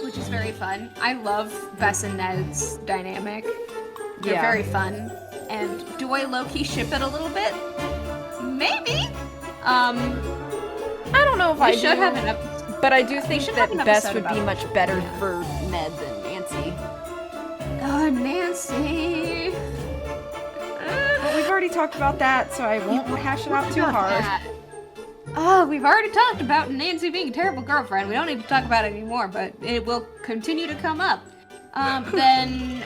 Which is very fun. I love Bess and Ned's dynamic. They're Yeah. very fun. And do I low-key ship it a little bit? Maybe. I don't know if I should do, have an episode. but I do think should that have an Bess episode would be about much better for Ned than Nancy. Oh, Nancy. But we've already talked about that, so I won't hash it out too hard. Oh, we've already talked about Nancy being a terrible girlfriend. We don't need to talk about it anymore, but it will continue to come up. Then,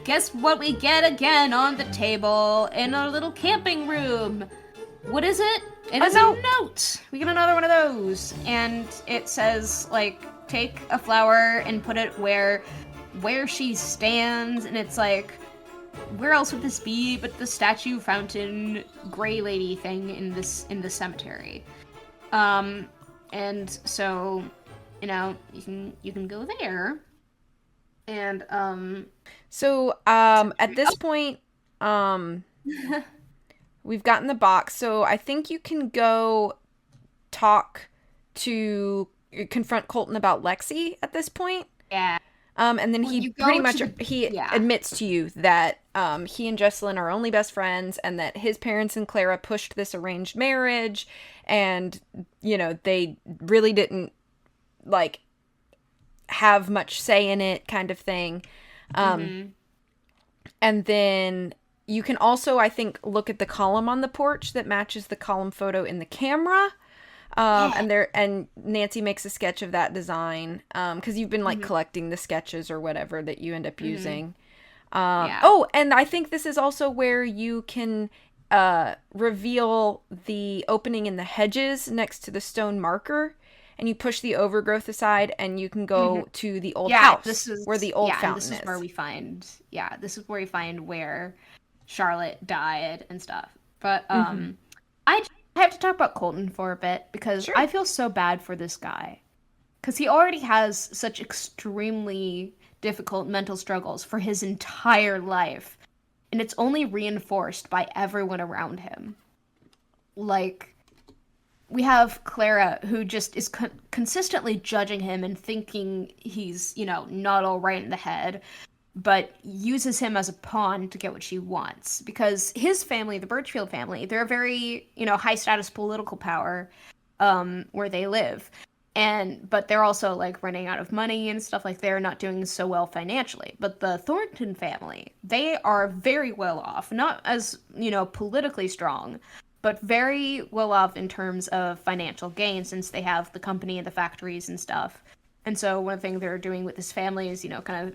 guess what we get again on the table in our little camping room? What is it? It is a note. We get another one of those, and it says like, take a flower and put it where she stands, and it's like, where else would this be but the statue, fountain, gray lady thing in the cemetery? And so, you know, you can go there. And So, at this point, we've gotten the box, so I think you can go confront Colton about Lexi at this point. yeah. And then he pretty much yeah. admits to you that he and Jessalyn are only best friends, and that his parents and Clara pushed this arranged marriage, and you know they really didn't like have much say in it, kind of thing. And then you can also, I think, look at the column on the porch that matches the column photo in the camera. And Nancy makes a sketch of that design, because you've been like collecting the sketches or whatever that you end up using. Oh, and I think this is also where you can reveal the opening in the hedges next to the stone marker, and you push the overgrowth aside, and you can go to the old house where the old fountain is. This is where we find where Charlotte died and stuff. But I have to talk about Colton for a bit, because I feel so bad for this guy. Because he already has such extremely difficult mental struggles for his entire life. And it's only reinforced by everyone around him. Like, we have Clara, who just is consistently judging him and thinking he's, you know, not all right in the head, but uses him as a pawn to get what she wants. Because his family, the Birchfield family, they're a very, you know, high status political power where they live. But they're also like running out of money and stuff, like they're not doing so well financially. But the Thornton family, they are very well off, not as, you know, politically strong, but very well off in terms of financial gain, since they have the company and the factories and stuff. And so one thing they're doing with this family is, you know, kind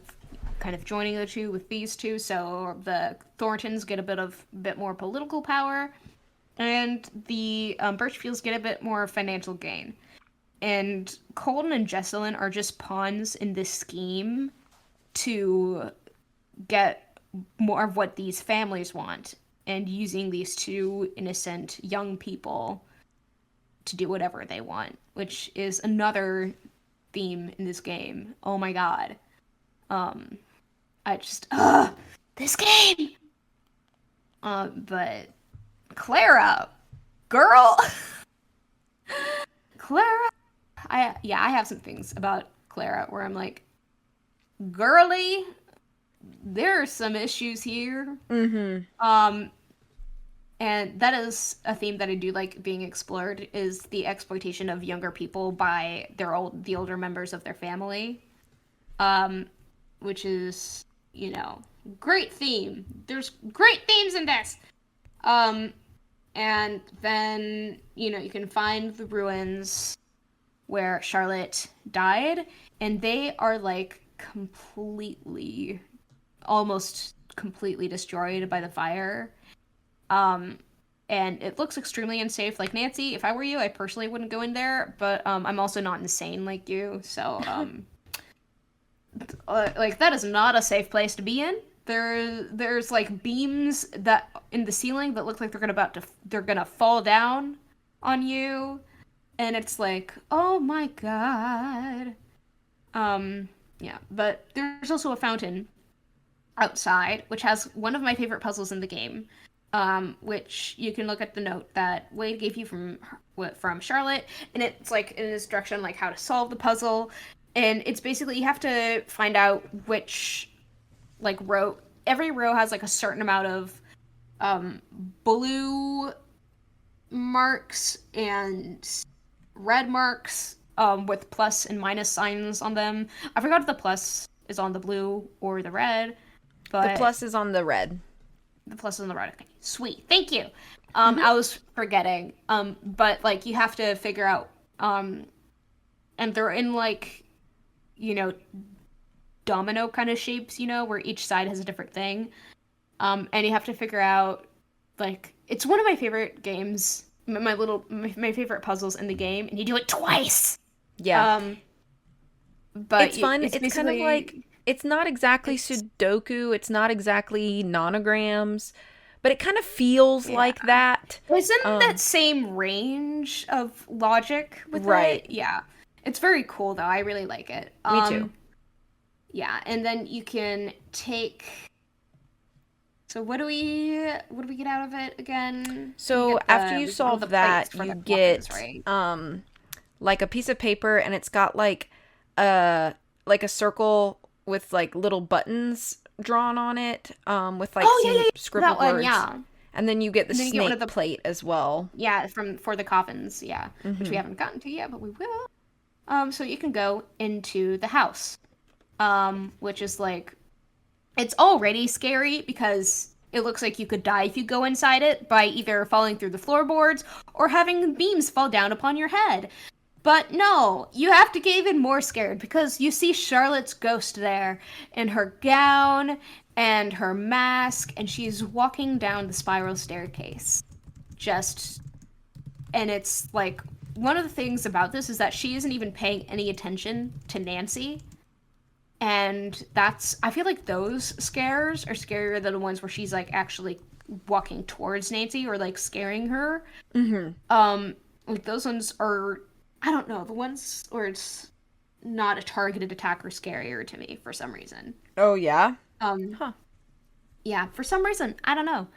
of joining the two with these two, so the Thorntons get a bit more political power, and the Birchfields get a bit more financial gain. And Colton and Jessalyn are just pawns in this scheme to get more of what these families want, and using these two innocent young people to do whatever they want, which is another theme in this game. Oh my god. This game! But Clara, girl! Clara! I have some things about Clara where I'm like, girly, there are some issues here. And that is a theme that I do like being explored, is the exploitation of younger people by the older members of their family. Which is, you know, great theme. There's great themes in this. And then, you know, you can find the ruins where Charlotte died, and they are like almost completely destroyed by the fire. And it looks extremely unsafe. Like, Nancy, if I were you, I personally wouldn't go in there, but I'm also not insane like you, so like, that is not a safe place to be in. There's like beams that in the ceiling that look like they're gonna fall down on you, and it's like, oh my god. Yeah, but there's also a fountain outside, which has one of my favorite puzzles in the game, which you can look at the note that Wade gave you from Charlotte, and it's like in instruction like how to solve the puzzle, and it's basically you have to find out which like row. Every row has like a certain amount of blue marks and red marks with plus and minus signs on them. I forgot if the plus is on the blue or the red, but The plus is on the red. the plus is on the red. Okay, sweet. Thank you. I was forgetting. But like you have to figure out and they're in like domino kind of shapes, where each side has a different thing. And you have to figure out like it's one of my favorite games, my favorite puzzles in the game, and you do it twice. Yeah. But it's fun. It's kind of like it's not exactly Sudoku. It's not exactly nonograms, but it kind of feels like that. It's in that same range of logic with it. Yeah. It's very cool though. I really like it. Me too. Yeah, and then you can take. So what do we get out of it again? So after you solve that, you get like a piece of paper, and it's got like a circle with like little buttons drawn on it, with like scribbled words. Yeah. And then you get the snake plate as well. Yeah, for the coffins, which we haven't gotten to yet, but we will. So you can go into the house, which is like, it's already scary because it looks like you could die if you go inside it by either falling through the floorboards or having beams fall down upon your head. But no, you have to get even more scared because you see Charlotte's ghost there in her gown and her mask, and she's walking down the spiral staircase. And it's like, one of the things about this is that she isn't even paying any attention to Nancy. And I feel like those scares are scarier than the ones where she's like actually walking towards Nancy or like scaring her. Like those ones are, I don't know, the ones where it's not a targeted attack are scarier to me for some reason. Oh yeah? Yeah, for some reason. I don't know.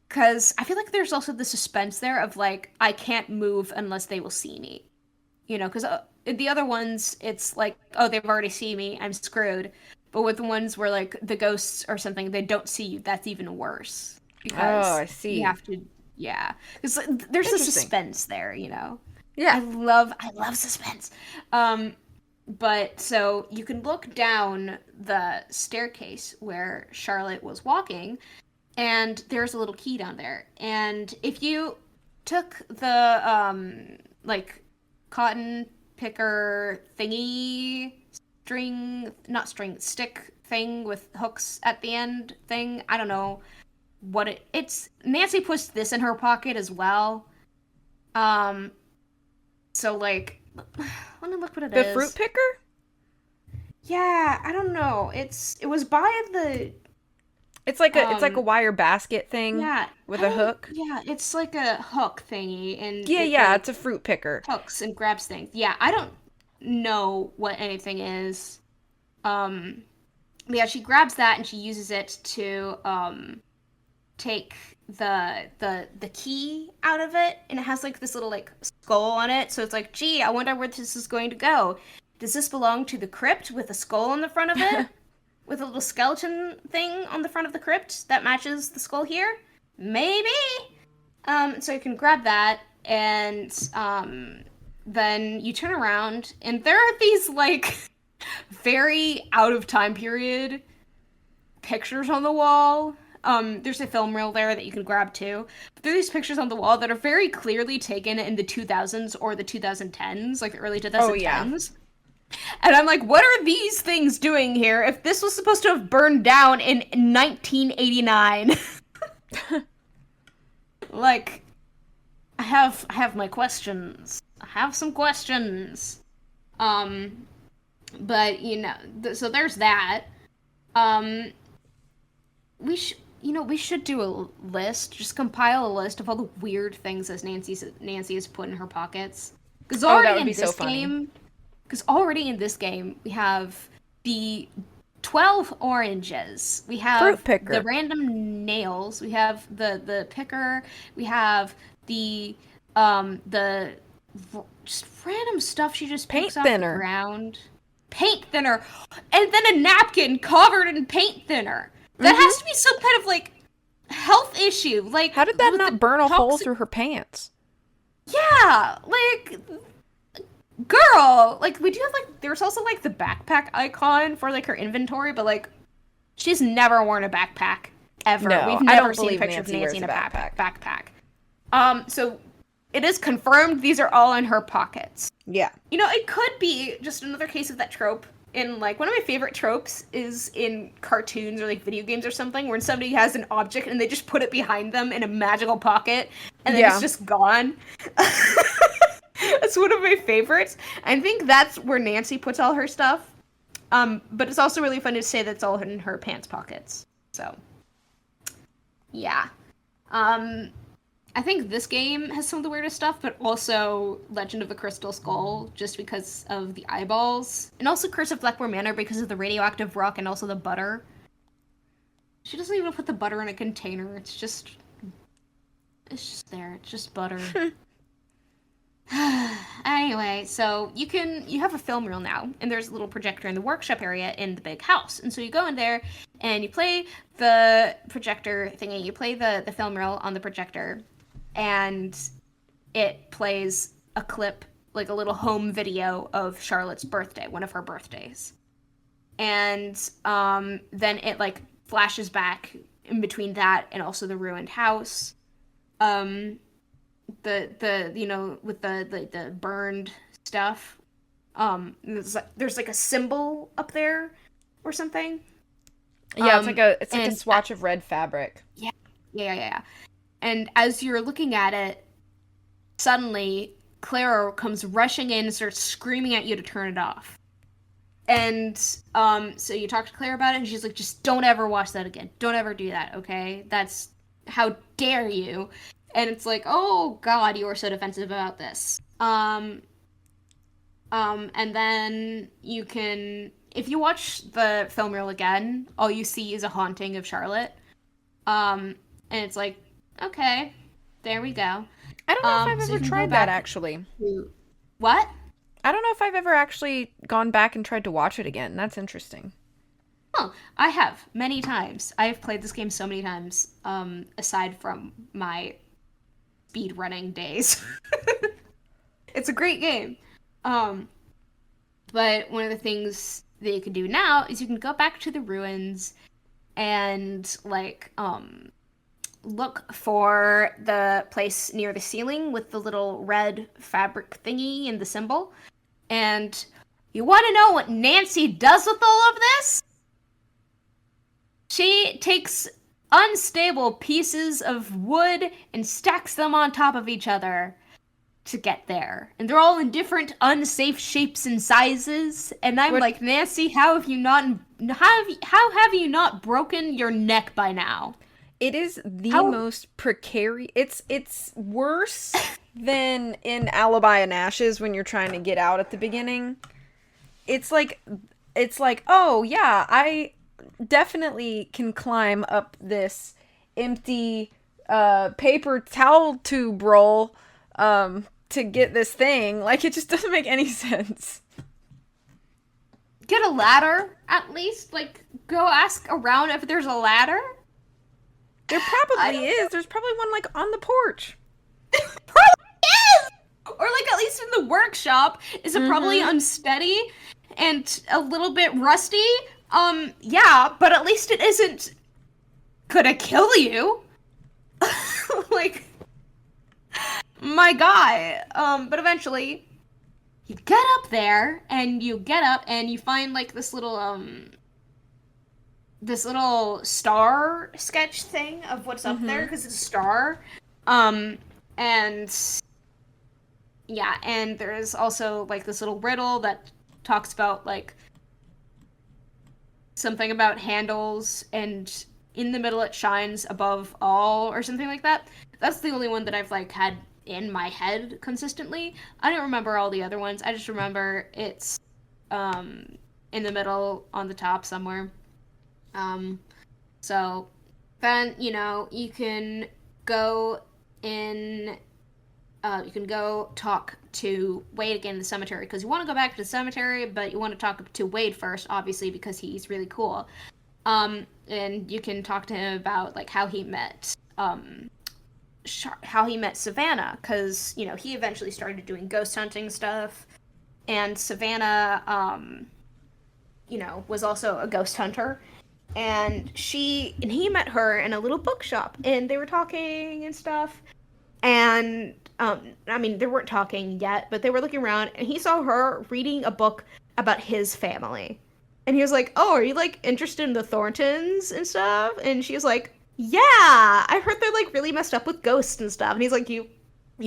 Because I feel like there's also the suspense there of like, I can't move unless they will see me. Because the other ones, it's like, oh, they've already seen me, I'm screwed. But with the ones where like the ghosts or something, they don't see you, that's even worse. Because I see. You have to, yeah. Because there's a suspense there, Yeah. I love suspense. But so you can look down the staircase where Charlotte was walking, and there's a little key down there. And if you took the like cotton picker thingy stick thing with hooks at the end thing, I don't know what it's Nancy puts this in her pocket as well. So like, let me look what it is. The fruit picker? Yeah, I don't know. It was by the. It's like a wire basket thing. Yeah, with a hook. Yeah, it's like a hook thingy, and it's a fruit picker. Hooks and grabs things. Yeah, I don't know what anything is. Yeah, she grabs that and she uses it to take the key out of it, and it has like this little like skull on it. So it's like, gee, I wonder where this is going to go. Does this belong to the crypt with a skull on the front of it? With a little skeleton thing on the front of the crypt that matches the skull here? Maybe! So you can grab that, and then you turn around, and there are these, like, very out-of-time period pictures on the wall. There's a film reel there that you can grab, too. But there are these pictures on the wall that are very clearly taken in the 2000s or the 2010s, like the early 2010s. Oh, yeah. And I'm like, what are these things doing here if this was supposed to have burned down in 1989? Like, I have my questions. I have some questions. But, so there's that. We should do a list, just compile a list of all the weird things that Nancy has put in her pockets. That would be so funny. Because already in this game, we have the 12 oranges. We have Fruit picker. the random nails. We have the picker. We have the just random stuff she just Paint picks off the thinner. ground. Paint thinner. And then a napkin covered in paint thinner. That has to be some kind of like health issue. Like, how did that not burn a hole through her pants? Yeah, like, girl, like, we do have, like, there's also, like, the backpack icon for, like, her inventory, but, like, she's never worn a backpack, ever. No, We've never seen a picture of Nancy in a backpack. So, it is confirmed these are all in her pockets. Yeah. You know, it could be just another case of that trope. In, like, one of my favorite tropes is in cartoons or, like, video games or something, where somebody has an object and they just put it behind them in a magical pocket, and then it's just gone. That's one of my favorites. I think that's where Nancy puts all her stuff. But it's also really fun to say that's all in her pants pockets. So, yeah. I think this game has some of the weirdest stuff, but also Legend of the Crystal Skull, just because of the eyeballs. And also Curse of Blackmore Manor because of the radioactive rock and also the butter. She doesn't even put the butter in a container. It's just there. It's just butter. Anyway, so you have a film reel now, and there's a little projector in the workshop area in the big house. And so you go in there and you play the projector thingy, you play the film reel on the projector, and it plays a clip, like a little home video of Charlotte's birthday, one of her birthdays. And then it like flashes back in between that and also the ruined house. The you know, with the burned stuff, there's like a symbol up there or something. Yeah, it's like a swatch of red fabric. Yeah. And as you're looking at it, suddenly Clara comes rushing in and starts screaming at you to turn it off. And so you talk to Claire about it, and she's like, just don't ever watch that again. Don't ever do that, okay? That's, how dare you? And it's like, oh god, you are so defensive about this. And then you can, if you watch the film reel again, all you see is a haunting of Charlotte. And it's like, okay, there we go. I don't know if I've ever tried that, actually. What? I don't know if I've ever actually gone back and tried to watch it again. That's interesting. Oh, I have, many times. I've played this game so many times, aside from my speedrunning days. It's a great game. But one of the things that you can do now is you can go back to the ruins and, like, look for the place near the ceiling with the little red fabric thingy and the symbol. And you want to know what Nancy does with all of this? She takes unstable pieces of wood and stacks them on top of each other to get there. And they're all in different unsafe shapes and sizes. And I'm like, Nancy, how have you not broken your neck by now? It is the most precarious. It's worse than in Alibi and Ashes when you're trying to get out at the beginning. It's like, oh yeah, I definitely can climb up this empty paper towel tube roll to get this thing. Like, it just doesn't make any sense. Get a ladder, at least. Like, go ask around if there's a ladder. There probably is. There's probably one, like, on the porch. Probably is! Or, like, at least in the workshop. Is it probably unsteady and a little bit rusty? Yeah, but at least it isn't gonna kill you. Like, my guy. But eventually, you get up there, and you find, like, this little star sketch thing of what's up there, because it's a star. And yeah, and there's also, like, this little riddle that talks about, like, something about handles, and in the middle it shines above all, or something like that. That's the only one that I've, like, had in my head consistently. I don't remember all the other ones. I just remember it's in the middle on the top somewhere. So then, you can go in, you can go talk to Wade again in the cemetery, because you want to go back to the cemetery, but you want to talk to Wade first, obviously, because he's really cool. And you can talk to him about, like, how he met Savannah, because, he eventually started doing ghost hunting stuff, and Savannah, was also a ghost hunter. And he met her in a little bookshop, and they were talking and stuff. And they weren't talking yet, but they were looking around, and he saw her reading a book about his family. And he was like, "Oh, are you, like, interested in the Thorntons and stuff?" And she was like, "Yeah, I heard they're, like, really messed up with ghosts and stuff." And he's like, You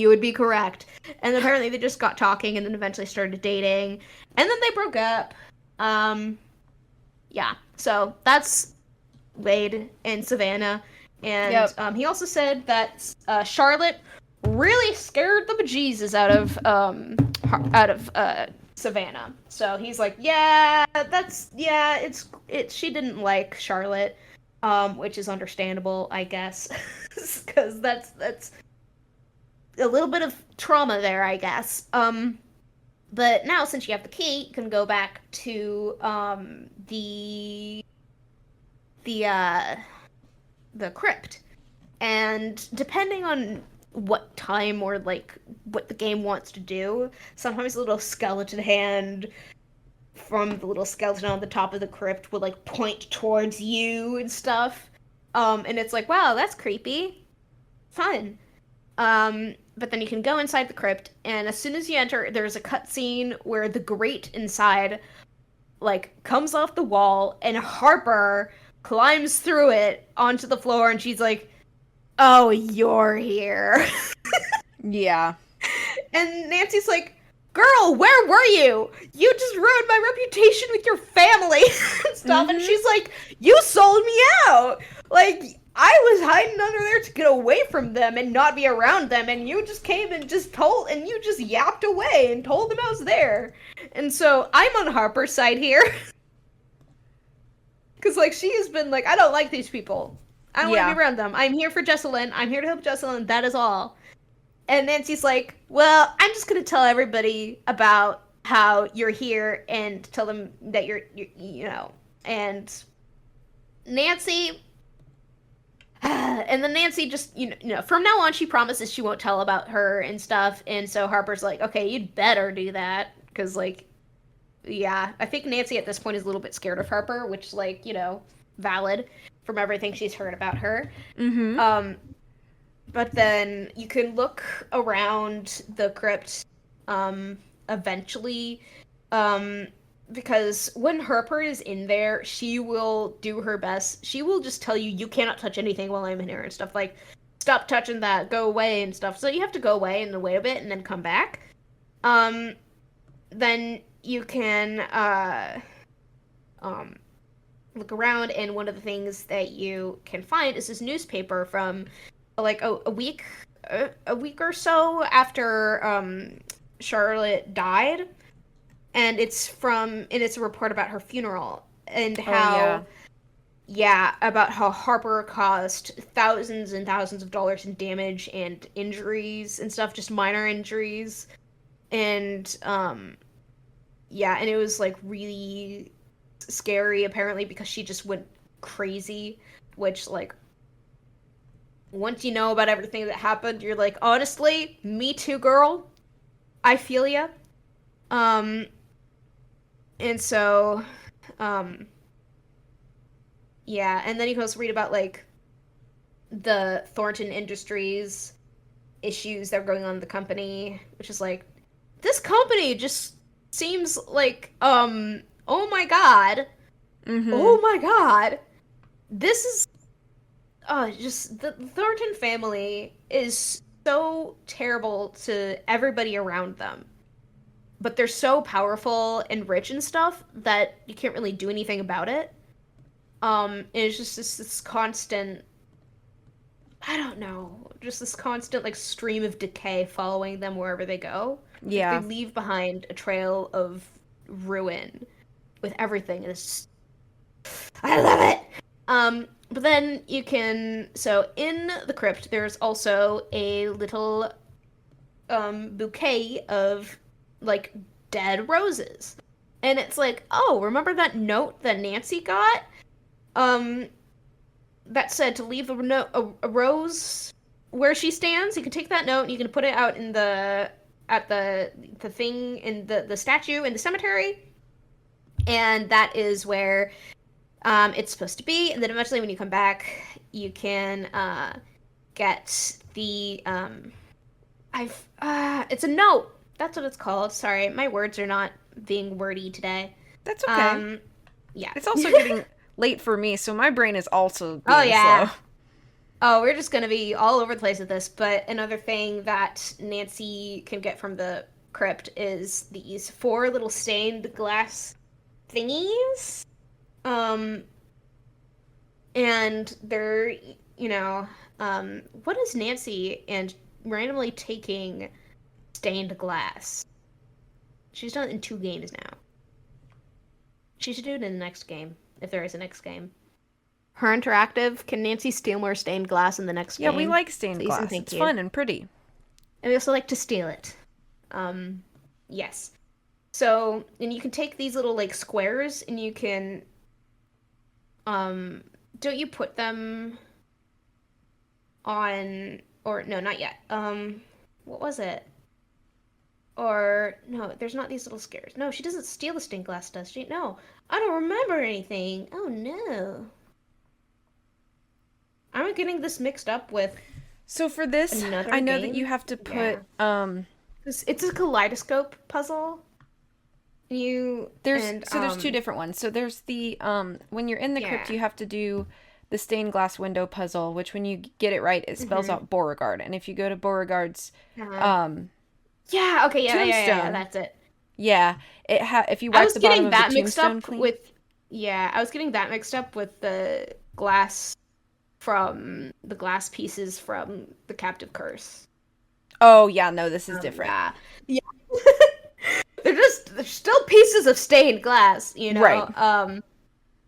would be correct." And apparently they just got talking, and then eventually started dating, and then they broke up. Yeah, so that's Wade and Savannah. And Yep. He also said that Charlotte really scared the bejesus out of Savannah. So he's like, she didn't like Charlotte, which is understandable, I guess, because that's a little bit of trauma there, I guess. But now, since you have the key, you can go back to the crypt, and depending on what time or, like, what the game wants to do, sometimes a little skeleton hand from the little skeleton on the top of the crypt will, like, point towards you and stuff. And it's like, wow, that's creepy. Fun. But then you can go inside the crypt, and as soon as you enter, there's a cutscene where the grate inside, like, comes off the wall, and Harper climbs through it onto the floor, and she's like, "Oh, you're here." Yeah. And Nancy's like, "Girl, where were you? You just ruined my reputation with your family and stuff." And she's like, "You sold me out. Like, I was hiding under there to get away from them and not be around them, and you just came and you just yapped away and told them I was there." And so I'm on Harper's side here. Because, like, she has been like, "I don't like these people. I don't want to be around them. I'm here for Jessalyn. I'm here to help Jessalyn. That is all." And Nancy's like, "Well, I'm just going to tell everybody about how you're here and tell them that you're And Nancy... And then Nancy just, from now on, she promises she won't tell about her and stuff. And so Harper's like, "Okay, you'd better do that." Because, like, yeah, I think Nancy at this point is a little bit scared of Harper, which, like, valid from everything she's heard about her. But then you can look around the crypt eventually, because when Harper is in there, she will do her best. She will just tell you, "You cannot touch anything while I'm in here," and stuff like, "Stop touching that, go away," and stuff. So you have to go away and wait a bit and then come back. Then you can look around, and one of the things that you can find is this newspaper from, like, a week or so after Charlotte died, and it's a report about her funeral and how about how Harper caused thousands and thousands of dollars in damage and injuries and stuff, just minor injuries. And and it was, like, really scary, apparently, because she just went crazy, which, like, once you know about everything that happened, you're like, honestly, me too, girl. I feel ya. And so, and then you can also read about, like, the Thornton Industries issues that are going on in the company, which is like, this company just seems like, oh my god. Oh my god. This is, just, the Thornton family is so terrible to everybody around them. But they're so powerful and rich and stuff that you can't really do anything about it. And it's just this constant, I don't know, just this constant, like, stream of decay following them wherever they go. Yeah. Like, they leave behind a trail of ruin. with everything. I love it. But then you can, so in the crypt, there's also a little bouquet of like dead roses. And it's like, oh, remember that note that Nancy got? Um, that said to leave a rose where she stands. You can take that note and you can put it out in the at the thing in the statue in the cemetery, and that is where it's supposed to be. And then eventually, when you come back, you can get the it's a note. That's what it's called. Sorry, my words are not being wordy today. That's okay. Yeah. It's also getting late for me, so my brain is also being slow. Oh, we're just gonna be all over the place with this. But another thing that Nancy can get from the crypt is these 4 little stained glass thingies. And they're, what is Nancy and randomly taking stained glass? She's done it in 2 games now. She should do it in the next game, if there is a next game. Her interactive, can Nancy steal more stained glass in the next game? Yeah, we like stained glass. It's fun and pretty. And we also like to steal it. Yes. So, and you can take these little, like, squares, and you can, don't you put them on, or, no, not yet. What was it? Or, no, there's not these little squares. No, she doesn't steal the stained glass, does she? No. I don't remember anything. Oh, no. I'm getting this mixed up with. So for this, I know that you have to put it's a kaleidoscope puzzle. There's 2 different ones. So there's the when you're in the crypt, you have to do the stained glass window puzzle, which when you get it right, it spells out Beauregard. And if you go to Beauregard's tombstone, that's it. Yeah, if you wipe the bottom of the tombstone clean. I was getting that mixed up with the glass from the glass pieces from the Captive Curse. Oh yeah, no, this is different. Yeah. they're still pieces of stained glass, Right.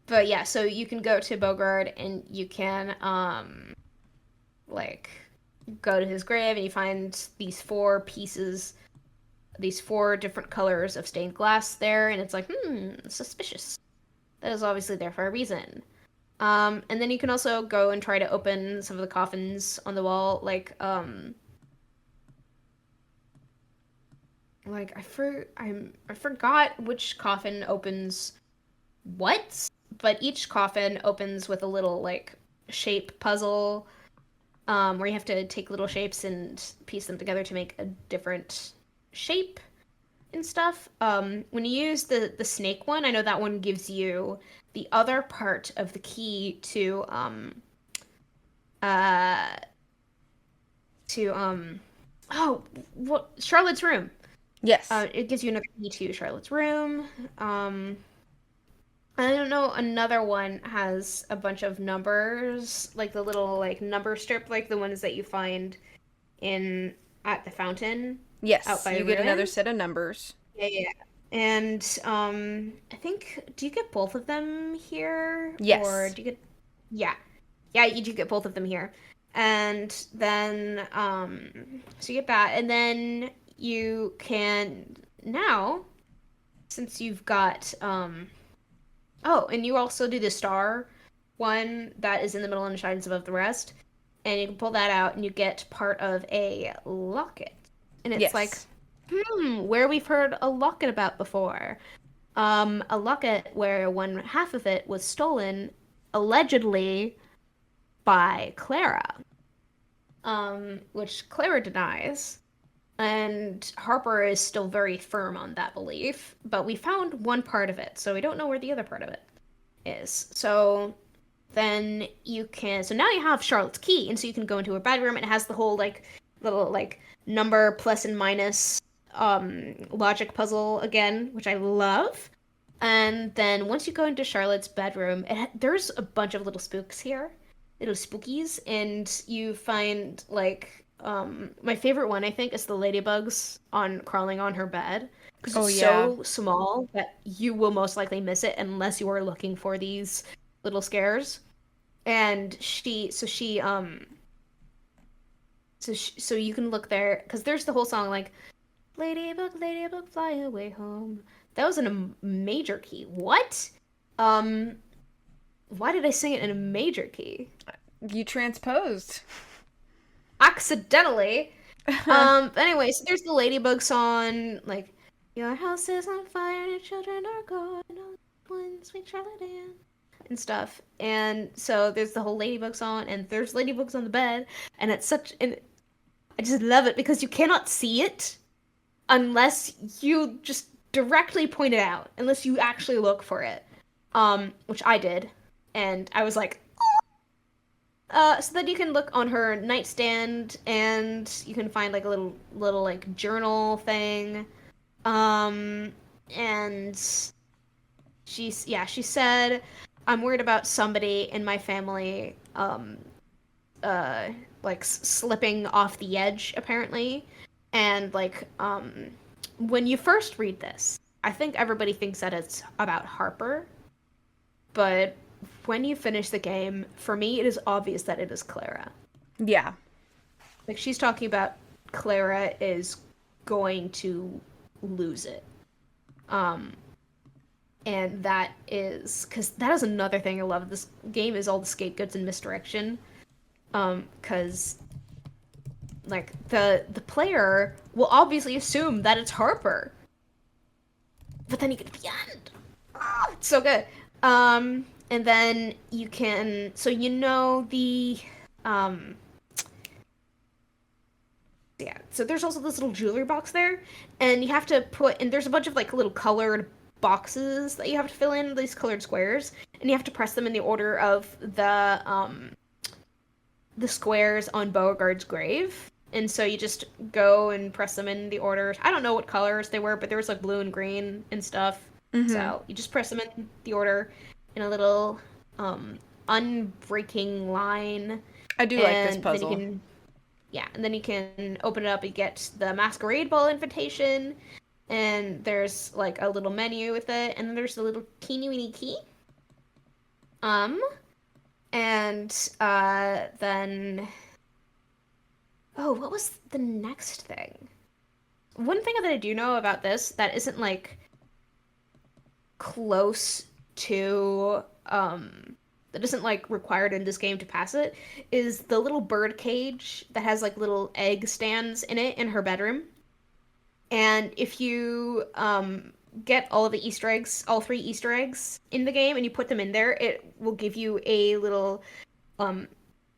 But yeah, so you can go to Beauregard and you can go to his grave and you find these 4 pieces, these 4 different colors of stained glass there, and it's like, suspicious. That is obviously there for a reason. And then you can also go and try to open some of the coffins on the wall, I forgot which coffin opens what, but each coffin opens with a little shape puzzle, where you have to take little shapes and piece them together to make a different shape and stuff. When you use the snake one, I know that one gives you the other part of the key to Charlotte's room. Yes. It gives you another key to Charlotte's room. I don't know, another one has a bunch of numbers, like the little number strip, like the ones that you find at the fountain. Yes, out by you get another set of numbers. Yeah. And I think, do you get both of them here? Yes. Or do you get? Yeah, you do get both of them here. And then so you get that, and then you can now, since you've got and you also do the star one that is in the middle and shines above the rest, and you can pull that out and you get part of a locket, and it's where we've heard a locket about before. A locket where one half of it was stolen, allegedly, by Clara. Which Clara denies. And Harper is still very firm on that belief. But we found one part of it, so we don't know where the other part of it is. So then you can... So now you have Charlotte's key, and so you can go into her bedroom, and it has the whole, little, number plus and minus logic puzzle again, which I love. And then once you go into Charlotte's bedroom, there's a bunch of little spooks here, little spookies, and you find my favorite one, I think, is the ladybugs on crawling on her bed because Oh it's yeah. so small that you will most likely miss it unless you are looking for these little scares. And so you can look there because there's the whole song like Ladybug, ladybug, fly away home. That was in a major key. What? Um, why did I sing it in a major key? You transposed. Accidentally. But anyway, so there's the ladybug song, like your house is on fire and your children are gone, all one sweet Charlotte Ann and stuff. And so there's the whole ladybug song, and there's ladybugs on the bed, and it's such and I just love it because you cannot see it unless you just directly point it out, unless you actually look for it. Which I did, and I was like, so then you can look on her nightstand, and you can find like a little like journal thing. Um, and she said, I'm worried about somebody in my family, uh, like slipping off the edge apparently, and like when you first read this, I think everybody thinks that it's about Harper, but when you finish the game, for me, it is obvious that it is Clara. Yeah. Like, she's talking about Clara is going to lose it. Um, and that is, because that is another thing I love of this game is all the scapegoats and misdirection. Because, like, the player will obviously assume that it's Harper. But then you get to the end. Oh, it's so good. And then you can, so you know the, um, yeah. So there's also this little jewelry box there, and you have to put, and there's a bunch of like little colored boxes that you have to fill in, these colored squares, and you have to press them in the order of the squares on Beauregard's grave. And so you just go and press them in the order. I don't know what colors they were, but there was like blue and green and stuff. Mm-hmm. So you just press them in the order in a little unbreaking line. I do like this And then you puzzle. can yeah, and then you can open it up and get the masquerade ball invitation. And there's like a little menu with it, and then there's a little teeny weeny key. Um, and then oh, what was the next thing? One thing that I do know about this that isn't like close to that isn't like required in this game to pass it is the little bird cage that has like little egg stands in it in her bedroom. And if you get all of the Easter eggs, all three Easter eggs in the game, and you put them in there, it will give you um,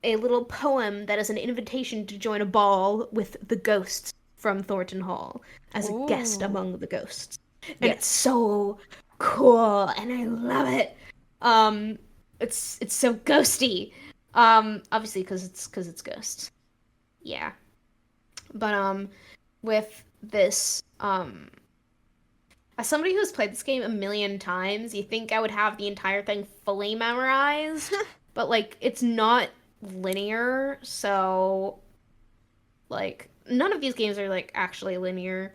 a little poem that is an invitation to join a ball with the ghosts from Thornton Hall as a guest Ooh. among the ghosts. And it's Yes. so cool, and I love it. Um, it's so ghosty. Obviously because it's ghosts. Yeah, but with this as somebody who's played this game a million times, you think I would have the entire thing fully memorized, but like it's not linear, so like none of these games are like actually linear.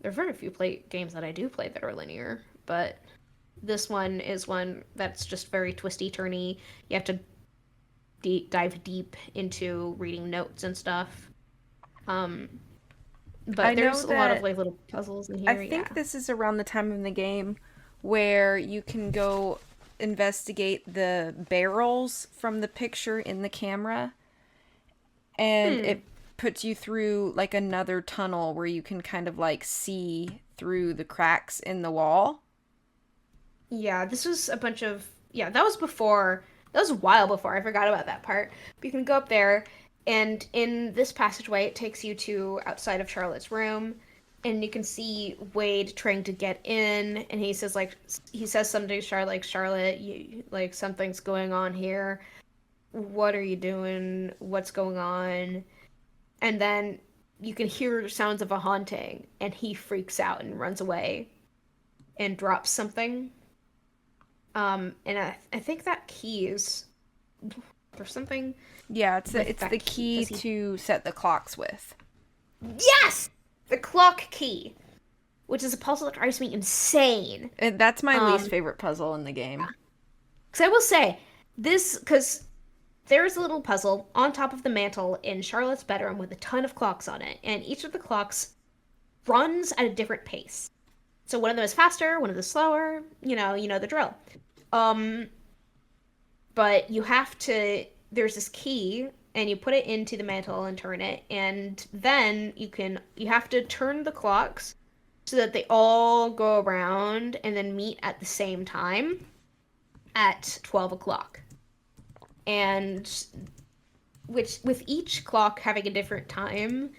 There are very few play games that I do play that are linear, but this one is one that's just very twisty turny. You have to dive deep into reading notes and stuff. Um, I but know there's a lot of that like little puzzles in I here. Yeah. think this is around the time in the game where you can go investigate the barrels from the picture in the camera, and Hmm. it puts you through like another tunnel where you can kind of like see through the cracks in the wall. Yeah, this was a bunch of yeah, that was before that was a while before. I forgot about that part. But you can go up there and in this passageway it takes you to outside of Charlotte's room and you can see Wade trying to get in and he says something to Charlotte like Charlotte, you like something's going on here. What are you doing? What's going on? And then you can hear sounds of a haunting and he freaks out and runs away and drops something. And I think that key is There's something Yeah, with it's the that key. key to set the clocks with. Yes! The clock key, which is a puzzle that drives me insane. And that's my least favorite puzzle in the game. Because I will say, because there's a little puzzle on top of the mantle in Charlotte's bedroom with a ton of clocks on it, and each of the clocks runs at a different pace. So one of them is faster, one of them is slower. You know the drill. But you have to. There's this key, and you put it into the mantle and turn it, and then you have to turn the clocks so that they all go around and then meet at the same time at 12 o'clock. And which with each clock having a different time,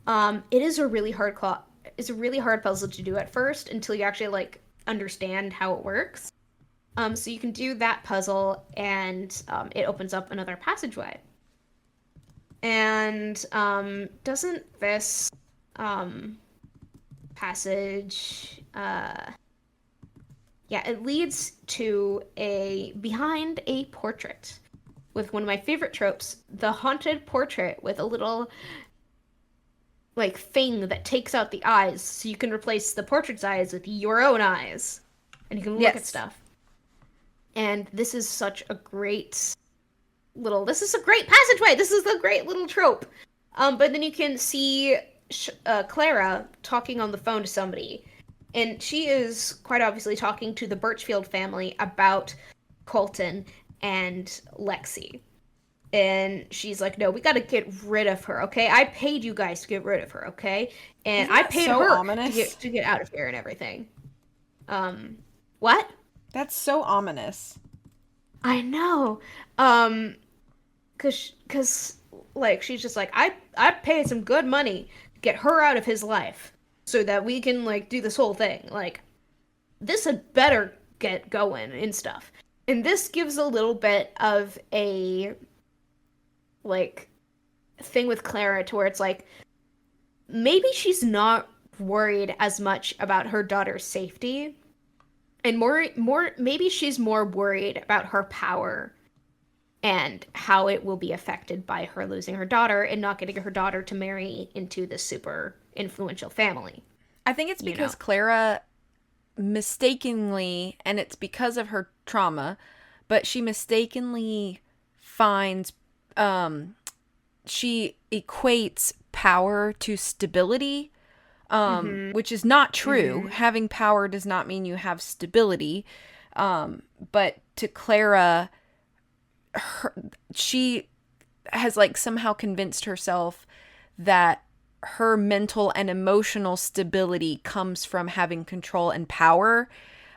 it is a really hard clock. It's a really hard puzzle to do at first until you actually like understand how it works. So you can do that puzzle, and it opens up another passageway. And doesn't this passage? Yeah, it leads to behind a portrait with one of my favorite tropes, the haunted portrait with a little like thing that takes out the eyes, so you can replace the portrait's eyes with your own eyes, and you can look at stuff. And this is such a great this is a great passageway. This is a great little trope. But then you can see Clara talking on the phone to somebody. And she is quite obviously talking to the Birchfield family about Colton and Lexi. And she's like, no, we gotta get rid of her, okay? I paid you guys to get rid of her, okay? And I paid her to get out of here and everything. What? That's so ominous. I know. Cause like she's just like, I paid some good money to get her out of his life so that we can like do this whole thing. Like, this had better get going and stuff. And this gives a little bit of a like thing with Clara to where it's like maybe she's not worried as much about her daughter's safety, and more maybe she's more worried about her power and how it will be affected by her losing her daughter and not getting her daughter to marry into this super influential family. I think it's because Clara mistakenly, and it's because of her trauma, but she mistakenly finds she equates power to stability, which is not true. Having power does not mean you have stability. But to Clara, she has like somehow convinced herself that her mental and emotional stability comes from having control and power,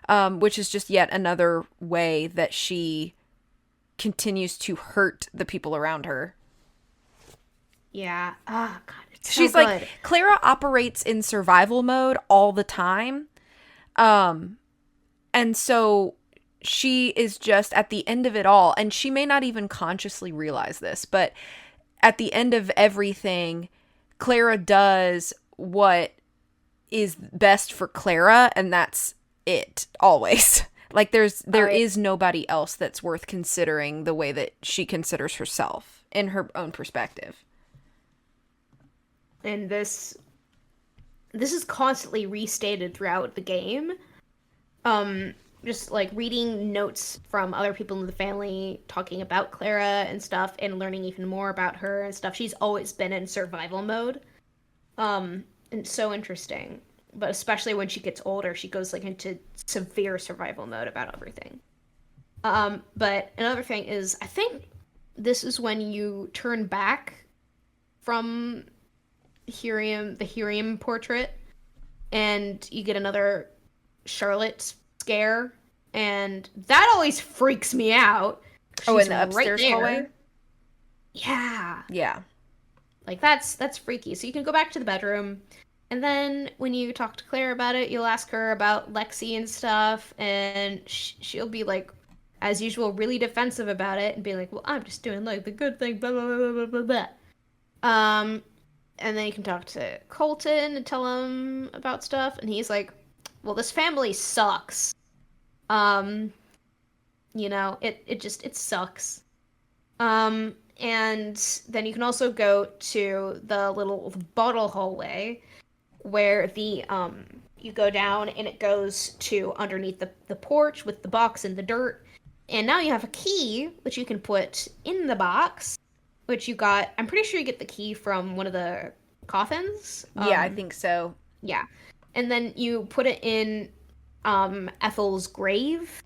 which is just yet another way that she continues to hurt the people around her. Yeah. Oh, God. It's She's so good. like, Clara operates in survival mode all the time. And so she is just at the end of it all, and she may not even consciously realize this, but at the end of everything, Clara does what is best for Clara, and that's it, always. Like, there is nobody else that's worth considering the way that she considers herself in her own perspective. And this is constantly restated throughout the game. Just like reading notes from other people in the family talking about Clara and stuff, and learning even more about her and stuff. She's always been in survival mode. And it's so interesting. But especially when she gets older, she goes like into severe survival mode about everything. But another thing is, I think this is when you turn back from the Helium portrait, and you get another Charlotte scare, and that always freaks me out. Oh, in the upstairs hallway? Yeah. Yeah. Like, that's freaky. So you can go back to the bedroom, and then when you talk to Claire about it, you'll ask her about Lexi and stuff, and she'll be like, as usual, really defensive about it, and be like, well, I'm just doing like the good thing, blah, blah, blah, blah, blah, blah. And then you can talk to Colton and tell him about stuff, and he's like, well, this family sucks. It sucks. And then you can also go to the little bottle hallway where the you go down and it goes to underneath the porch with the box in the dirt. And now you have a key which you can put in the box, which you got. I'm pretty sure you get the key from one of the coffins. Yeah, I think so. Yeah. And then you put it in Ethel's grave.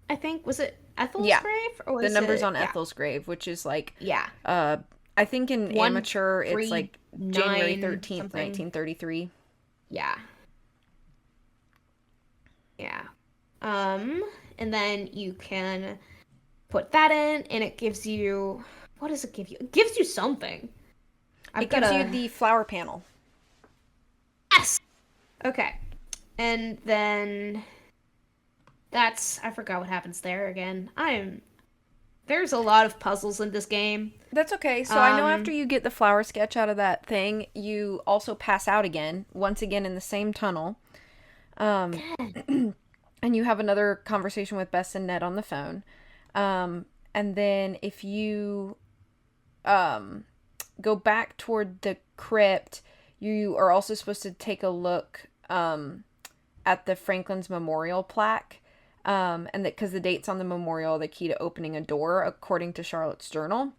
I think was it Ethel's Yeah. grave or The was numbers it on Ethel's grave, which is like yeah I think in one amateur it's three like January nine 13th, something. 1933. Yeah. Yeah. And then you can put that in, and it gives you. What does it give you? It gives you something. It gives you the flower panel. Yes! Okay. And then. I forgot what happens there again. There's a lot of puzzles in this game. That's okay. So I know after you get the flower sketch out of that thing, you also pass out again, once again in the same tunnel. And you have another conversation with Bess and Ned on the phone. And then if you go back toward the crypt, you are also supposed to take a look at the Franklin's memorial plaque. And that because the dates on the memorial are the key to opening a door, according to Charlotte's journal.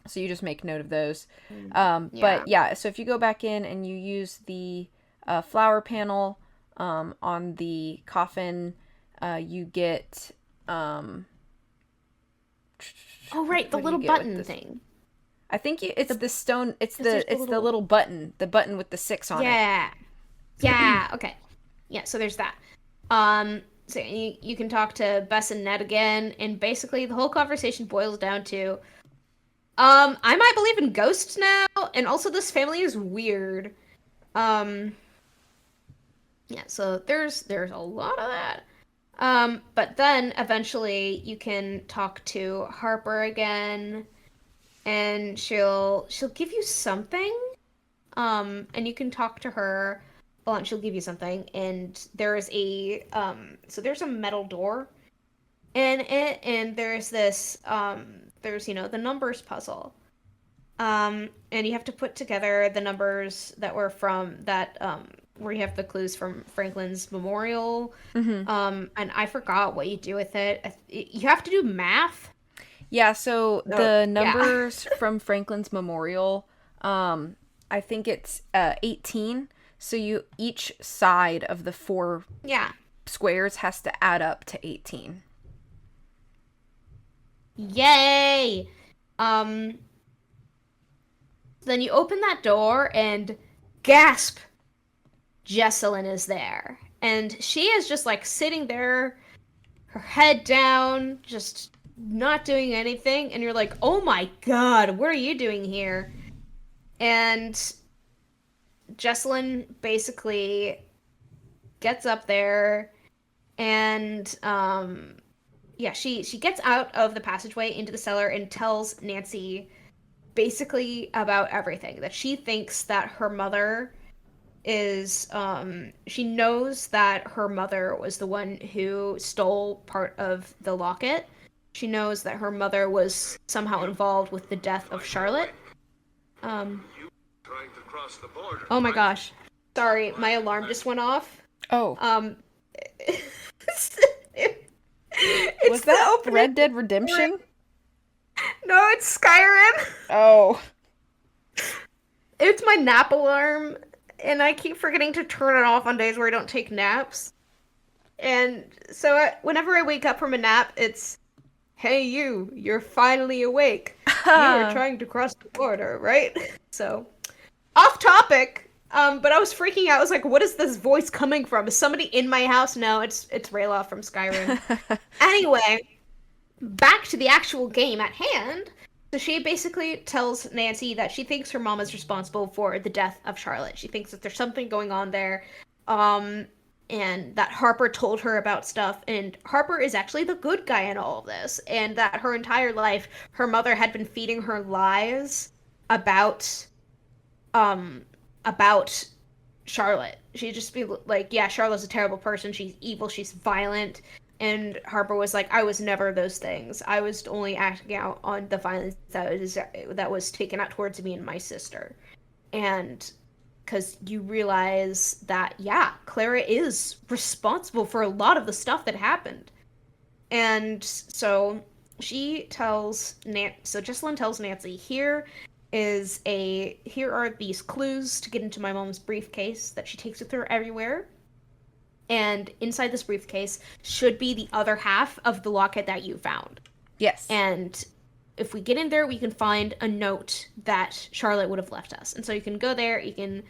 So you just make note of those. But yeah, so if you go back in and you use the flower panel on the coffin, you get. Oh right, the little button thing. I think it's the stone. It's the little button. The button with the 6 on it. Yeah. Okay. Yeah. So there's that. So you can talk to Bess and Ned again, and basically the whole conversation boils down to, I might believe in ghosts now, and also this family is weird. Yeah. So there's a lot of that. But then eventually you can talk to Harper again, and she'll give you something. And you can talk to her. Well, and she'll give you something, and there's a metal door in it, and there's this there's the numbers puzzle, and you have to put together the numbers that were from that where you have the clues from Franklin's memorial, and I forgot what you do with it. You have to do math. Yeah, so the numbers from Franklin's memorial, I think it's 18. So each side of the 4 squares has to add up to 18. Yay! Then you open that door and gasp! Jessalyn is there. And she is just like sitting there, her head down, just not doing anything. And you're like, oh my god, what are you doing here? And Jessalyn basically gets up there and she gets out of the passageway into the cellar and tells Nancy basically about everything, that she thinks that her mother is she knows that her mother was the one who stole part of the locket. She knows that her mother was somehow involved with the death of Charlotte. Oh my gosh. Sorry, my alarm just went off. Oh. Was that Red Dead Redemption? No, it's Skyrim. Oh. It's my nap alarm, and I keep forgetting to turn it off on days where I don't take naps. And so whenever I wake up from a nap, it's, hey you're finally awake. You were trying to cross the border, right? So, off topic, but I was freaking out. I was like, what is this voice coming from? Is somebody in my house? No, it's Rayla from Skyrim. Anyway, back to the actual game at hand. So she basically tells Nancy that she thinks her mom is responsible for the death of Charlotte. She thinks that there's something going on there, and that Harper told her about stuff, and Harper is actually the good guy in all of this, and that her entire life, her mother had been feeding her lies about Charlotte. She'd just be like, yeah, Charlotte's a terrible person, she's evil, she's violent, And Harper was like, I was never those things. I was only acting out on the violence that was taken out towards me and my sister. And because you realize that, yeah, Clara is responsible for a lot of the stuff that happened. And so so Jessalyn tells Nancy, here are these clues to get into my mom's briefcase that she takes with her everywhere. And inside this briefcase should be the other half of the locket that you found. Yes. And if we get in there, we can find a note that Charlotte would have left us. And so you can go there, you can,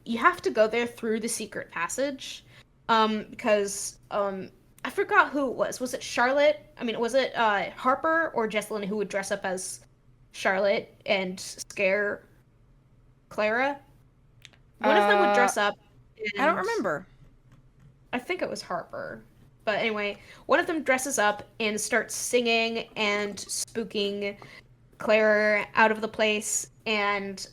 you have to go there through the secret passage. Because, I forgot who it was. Was it Charlotte? I mean, was it, Harper or Jessalyn who would dress up as Charlotte and scare Clara? One of them would dress up. I don't remember. I think it was Harper. But anyway, one of them dresses up and starts singing and spooking Clara out of the place. And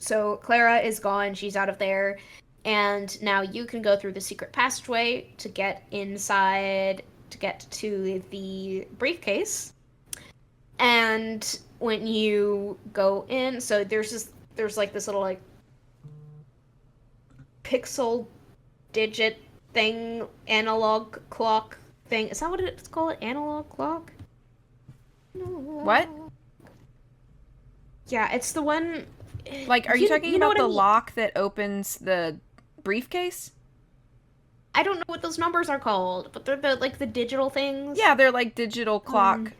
so Clara is gone. She's out of there. And now you can go through the secret passageway to get inside, to get to the briefcase. And when you go in, so there's like this little like pixel digit thing, analog clock thing. Is that what it's called? Analog clock? What? Yeah, it's the one. Like, are you talking about the lock that opens the briefcase? I don't know what those numbers are called, but they're the digital things. Yeah, they're like digital clock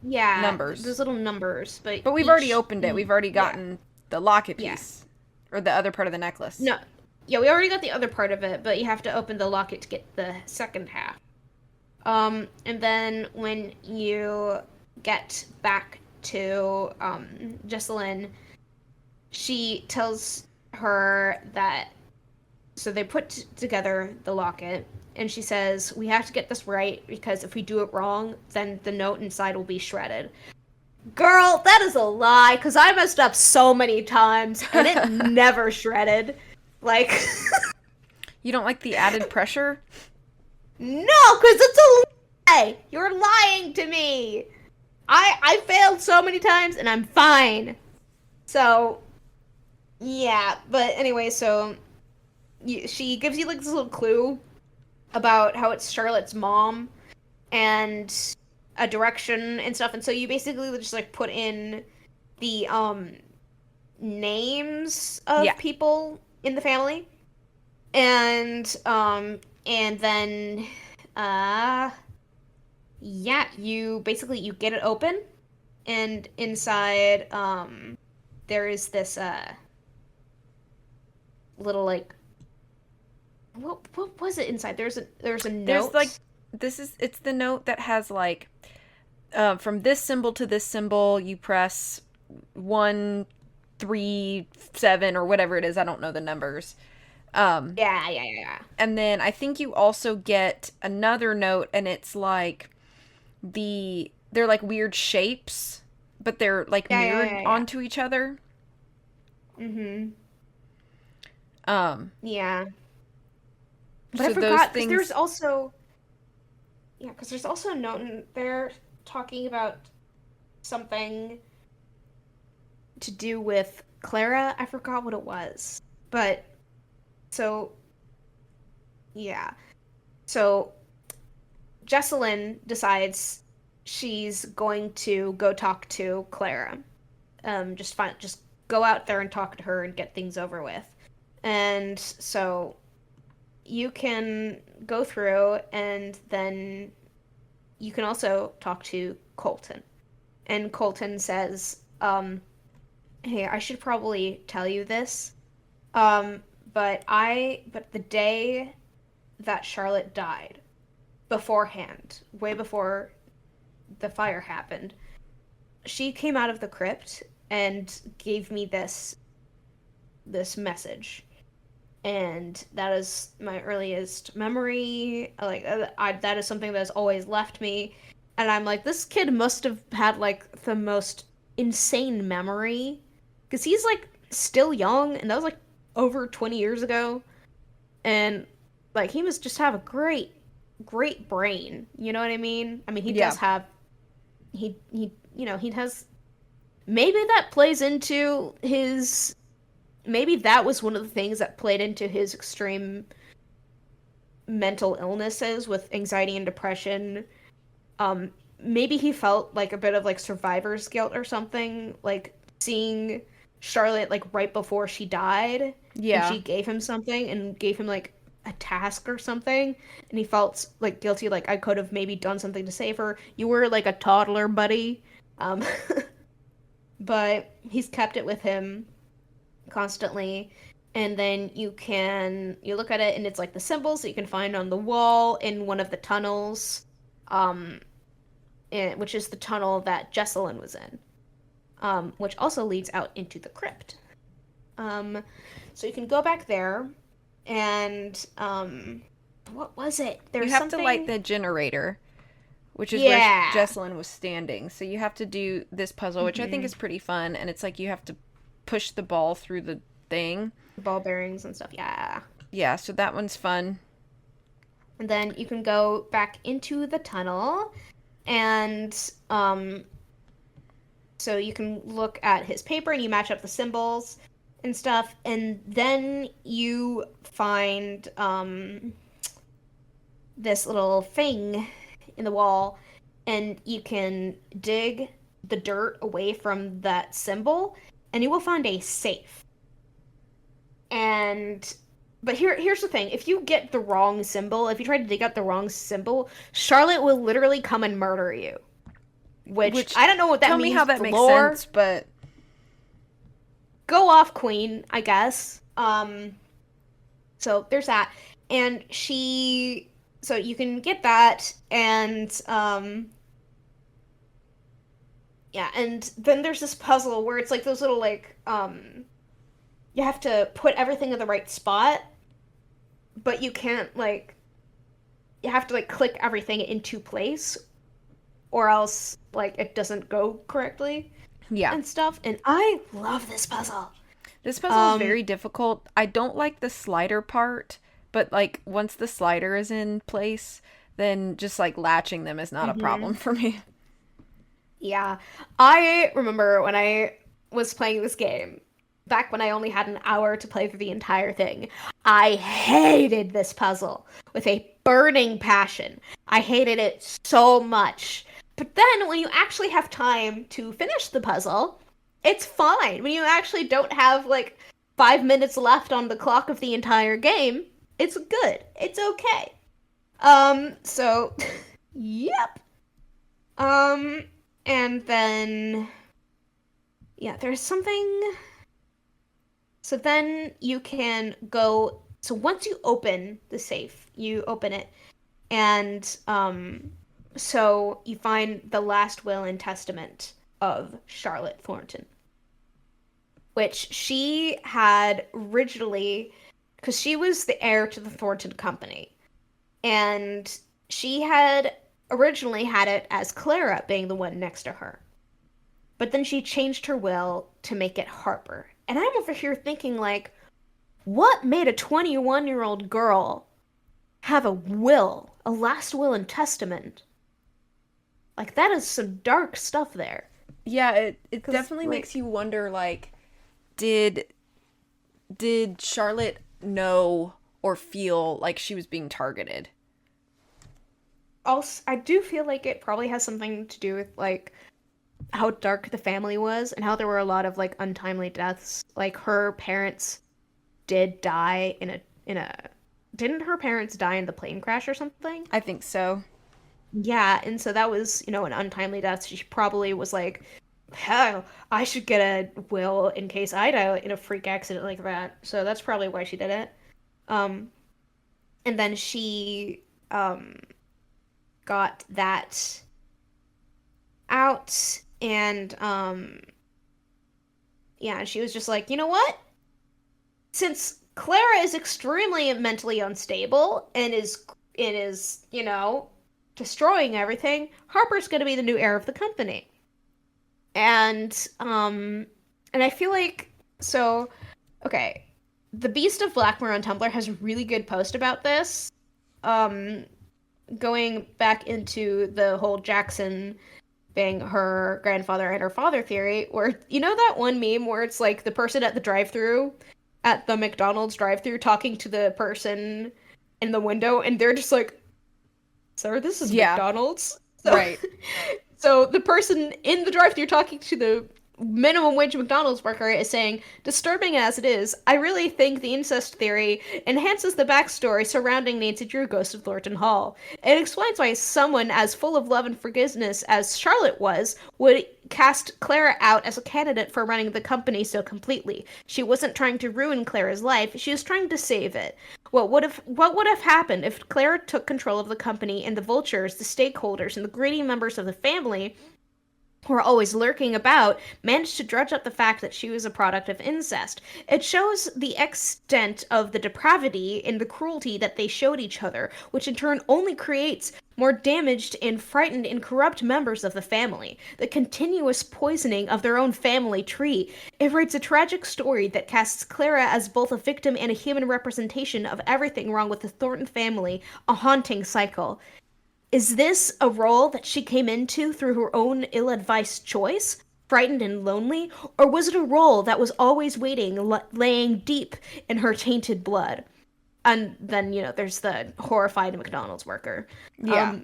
numbers. Those little numbers. But we've already opened it. We've already gotten the locket piece. Or the other part of the necklace. No. Yeah, we already got the other part of it, but you have to open the locket to get the second half. And then when you get back to Jessalyn, she tells her that, so they put together the locket, and she says, we have to get this right, because if we do it wrong, then the note inside will be shredded. Girl, that is a lie, because I messed up so many times, and it never shredded. Like... You don't like the added pressure? No, because it's a lie! You're lying to me! I failed so many times, and I'm fine. So, yeah, but anyway, so... she gives you, like, this little clue about how it's Charlotte's mom, and a direction and stuff, and so you basically just, like, put in the, names of people in the family, and then, you get it open, and inside, there is this, little, like, what was it inside? There's a note. There's like it's the note that has like from this symbol to this symbol you press 1, 3, 7 or whatever it is. I don't know the numbers. Yeah. And then I think you also get another note, and it's like they're like weird shapes, but they're like mirrored onto each other. Mm-hmm. Yeah. But so I forgot, because there's also... Yeah, because there's also a note in there talking about something to do with Clara. I forgot what it was. But, so... Yeah. So, Jessalyn decides she's going to go talk to Clara. Just go out there and talk to her and get things over with. And so... you can go through, and then you can also talk to Colton. And Colton says, hey, I should probably tell you this, but the day that Charlotte died, beforehand, way before the fire happened, she came out of the crypt and gave me this message. And that is my earliest memory. Like, that is something that has always left me. And I'm like, this kid must have had, like, the most insane memory. Because he's, like, still young, and that was, like, over 20 years ago. And like he must just have a great brain. You know what I mean? I mean, he Yeah. does have he has maybe that plays into his maybe that was one of the things that played into his extreme mental illnesses with anxiety and depression. Maybe he felt like a bit of like survivor's guilt or something, like seeing Charlotte like right before she died and Yeah. she gave him something and gave him like a task or something and he felt like guilty, like I could have maybe done something to save her. You were like a toddler, buddy. Um but he's kept it with him constantly. And then you look at it and it's like the symbols that you can find on the wall in one of the tunnels, um which is the tunnel that Jesselyn was in, which also leads out into the crypt. So you can go back there, and what was it? You There's have to light something. the generator, which is where Yeah. Jesselyn was standing. So you have to do this puzzle, which I think Mm-hmm. is pretty fun. And it's like you have to push the ball through the thing. Ball bearings and stuff. Yeah. Yeah, so that one's fun. And then you can go back into the tunnel, and so you can look at his paper and you match up the symbols and stuff, and then you find this little thing in the wall, and you can dig the dirt away from that symbol, and you will find a safe. And but here's the thing: if you get the wrong symbol, if you try to dig up the wrong symbol, Charlotte will literally come and murder you. Which Which, I don't know what that tell me means how with that the makes lore. sense, but Go off, Queen, I guess. So there's that. And so you can get that, and yeah, and then there's this puzzle where it's like those little like you have to put everything in the right spot, but you can't like you have to like click everything into place or else like it doesn't go correctly yeah. and stuff. And I love this puzzle. This puzzle is Um very difficult. I don't like the slider part, but like once the slider is in place, then just like latching them is not a mhm. problem for me. Yeah. I remember when I was playing this game, back when I only had an hour to play through the entire thing, I hated this puzzle with a burning passion. I hated it so much. But then when you actually have time to finish the puzzle, it's fine. When you actually don't have like 5 minutes left on the clock of the entire game, it's good. It's okay. So, yep. Um, and then, yeah, there's something. So then you can go. So once you open the safe, you open it, and so you find the last will and testament of Charlotte Thornton, which she had originally, because she was the heir to the Thornton Company, and she had originally had it as Clara being the one next to her. But then she changed her will to make it Harper. And I'm over here thinking, like, what made a 21-year-old girl have a will, a last will and testament? Like, that is some dark stuff there. Yeah, it Because, definitely makes like, you wonder like did did Charlotte know or feel like she was being targeted? also, I do feel like it probably has something to do with, like, how dark the family was and how there were a lot of, like, untimely deaths. Like, her parents did die in a didn't her parents die in the plane crash or something? I think so. Yeah, and so that was, an untimely death. She probably was like, hell, I should get a will in case I die in a freak accident like that. So that's probably why she did it. Um, and then she got that out, and yeah, she was just like, you know what? Since Clara is extremely mentally unstable and is destroying everything, Harper's going to be the new heir of the company. And I feel like, so okay. the Beast of Blackmore on Tumblr has a really good post about this. Going back into the whole Jackson being her grandfather and her father theory, where you know that one meme where it's like the person at the drive-thru at the McDonald's drive-thru talking to the person in the window, and they're just like, "Sir, this is McDonald's." So, right. So the person in the drive-thru talking to the minimum wage McDonald's worker is saying, disturbing as it is, I really think the incest theory enhances the backstory surrounding Nancy Drew, Ghost of Thornton Hall. It explains why someone as full of love and forgiveness as Charlotte was would cast Clara out as a candidate for running the company so completely. She wasn't trying to ruin Clara's life, she was trying to save it. What would have happened if Clara took control of the company and the vultures, the stakeholders, and the greedy members of the family who are always lurking about, managed to dredge up the fact that she was a product of incest? It shows the extent of the depravity and the cruelty that they showed each other, which in turn only creates more damaged and frightened and corrupt members of the family. The continuous poisoning of their own family tree. It writes a tragic story that casts Clara as both a victim and a human representation of everything wrong with the Thornton family, a haunting cycle. Is this a role that she came into through her own ill-advised choice, frightened and lonely, or was it a role that was always waiting, laying deep in her tainted blood? And then, there's the horrified McDonald's worker. Yeah.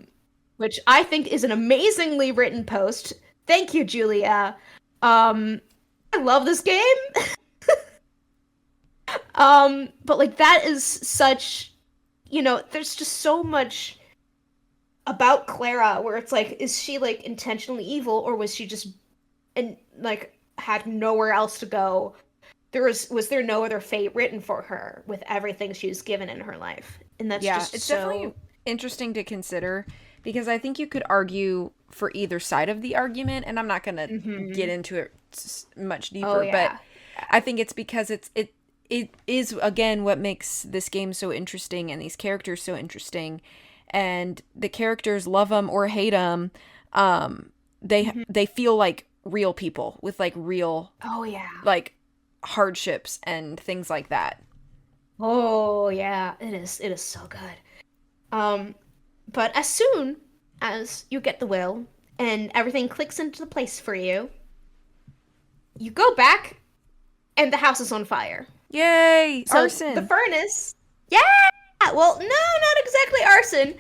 Which I think is an amazingly written post. Thank you, Julia. I love this game. But like that is such, there's just so much about Clara where it's like, is she like intentionally evil, or was she just had nowhere else to go? Was there no other fate written for her with everything she was given in her life? And that's it's definitely interesting to consider, because I think you could argue for either side of the argument, and I'm not going to get into it much deeper, but I think it's because it is again what makes this game so interesting and these characters so interesting. And the characters, love them or hate them, they feel like real people with like real like hardships and things like that. Oh yeah, it is so good. But as soon as you get the will and everything clicks into the place for you, you go back and the house is on fire. Yay! So arson. The furnace. Yeah. Well, no, not exactly arson.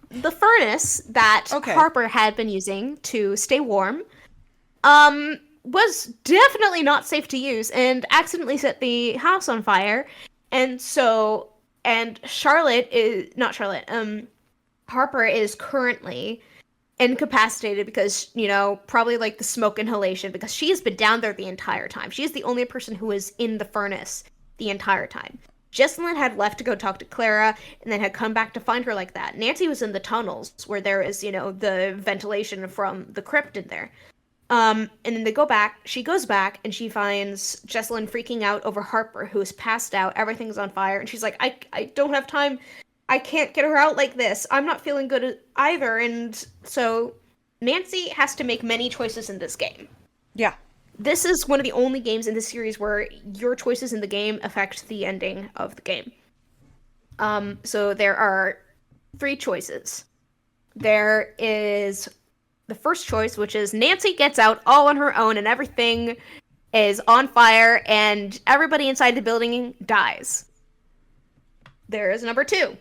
The furnace that Harper had been using to stay warm, was definitely not safe to use and accidentally set the house on fire. And Harper is currently incapacitated because, probably like the smoke inhalation, because she has been down there the entire time. She is the only person who is in the furnace the entire time. Jessalyn had left to go talk to Clara and then had come back to find her like that. Nancy was in the tunnels where there is, the ventilation from the crypt in there. And then she goes back and she finds Jessalyn freaking out over Harper, who is passed out. Everything's on fire. And she's like, I don't have time. I can't get her out like this. I'm not feeling good either. And so Nancy has to make many choices in this game. Yeah. This is one of the only games in this series where your choices in the game affect the ending of the game. So there are 3 choices. There is the first choice, which is Nancy gets out all on her own and everything is on fire and everybody inside the building dies. There is number 2.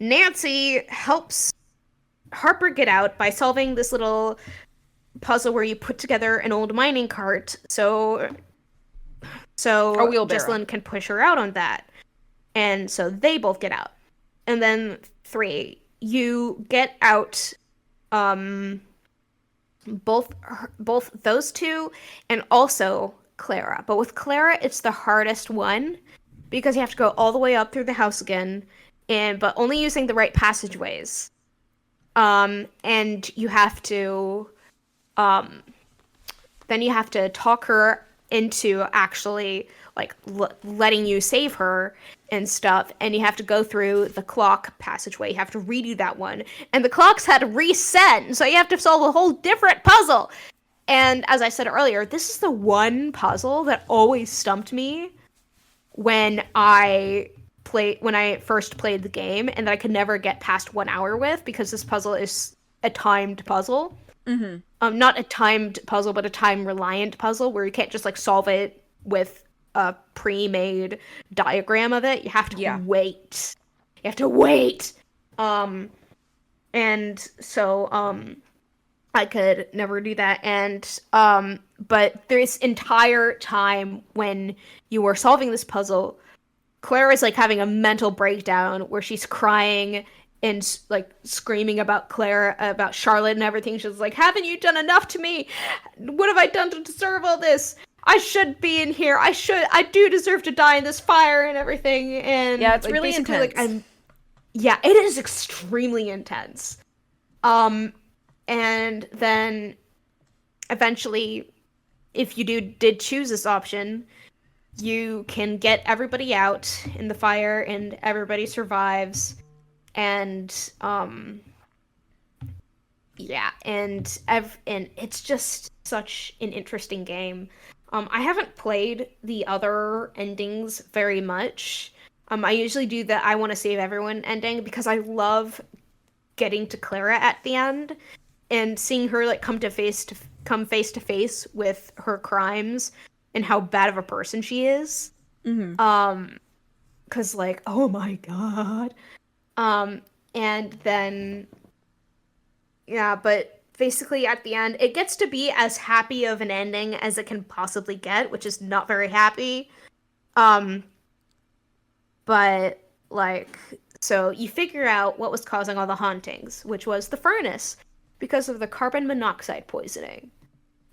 Nancy helps Harper get out by solving this little puzzle where you put together an old mining cart so Jessalyn can push her out on that. And so they both get out. And then 3, you get out both those 2 and also Clara. But with Clara, it's the hardest one because you have to go all the way up through the house again, but only using the right passageways. And you have to then you have to talk her into actually like letting you save her and stuff, and you have to go through the clock passageway. You have to redo that one, and the clocks had to reset, so you have to solve a whole different puzzle. And as I said earlier, this is the one puzzle that always stumped me when when I first played the game, and that I could never get past 1 hour with, because this puzzle is a timed puzzle. Not a timed puzzle, but a time reliant puzzle where you can't just like solve it with a pre-made diagram of it. You have to wait. You have to wait. And so I could never do that. And but this entire time when you were solving this puzzle, Claire is like having a mental breakdown where she's crying and like screaming about Charlotte and everything. She's like, "Haven't you done enough to me? What have I done to deserve all this? I should be in here. I do deserve to die in this fire and everything." And yeah, it's like, really intense. Like, yeah, it is extremely intense. And then eventually, if you did choose this option, you can get everybody out in the fire and everybody survives. And yeah, and it's just such an interesting game. I haven't played the other endings very much. I usually do the I want to save everyone ending because I love getting to Clara at the end and seeing her like come face to face with her crimes and how bad of a person she is. Cause like, oh my god. And then yeah, but basically at the end it gets to be as happy of an ending as it can possibly get, which is not very happy. But like, so you figure out what was causing all the hauntings, which was the furnace, because of the carbon monoxide poisoning.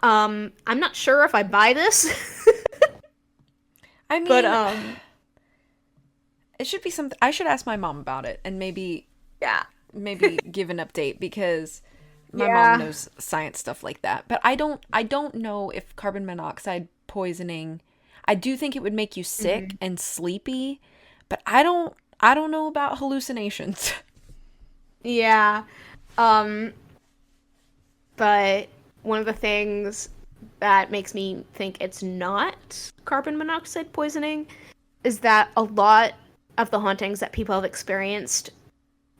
I'm not sure if I buy this. I mean, but it should be something. I should ask my mom about it and maybe give an update, because my mom knows science stuff like that. But I don't know if carbon monoxide poisoning. I do think it would make you sick and sleepy, but I don't know about hallucinations. Yeah. But one of the things that makes me think it's not carbon monoxide poisoning is that a lot of the hauntings that people have experienced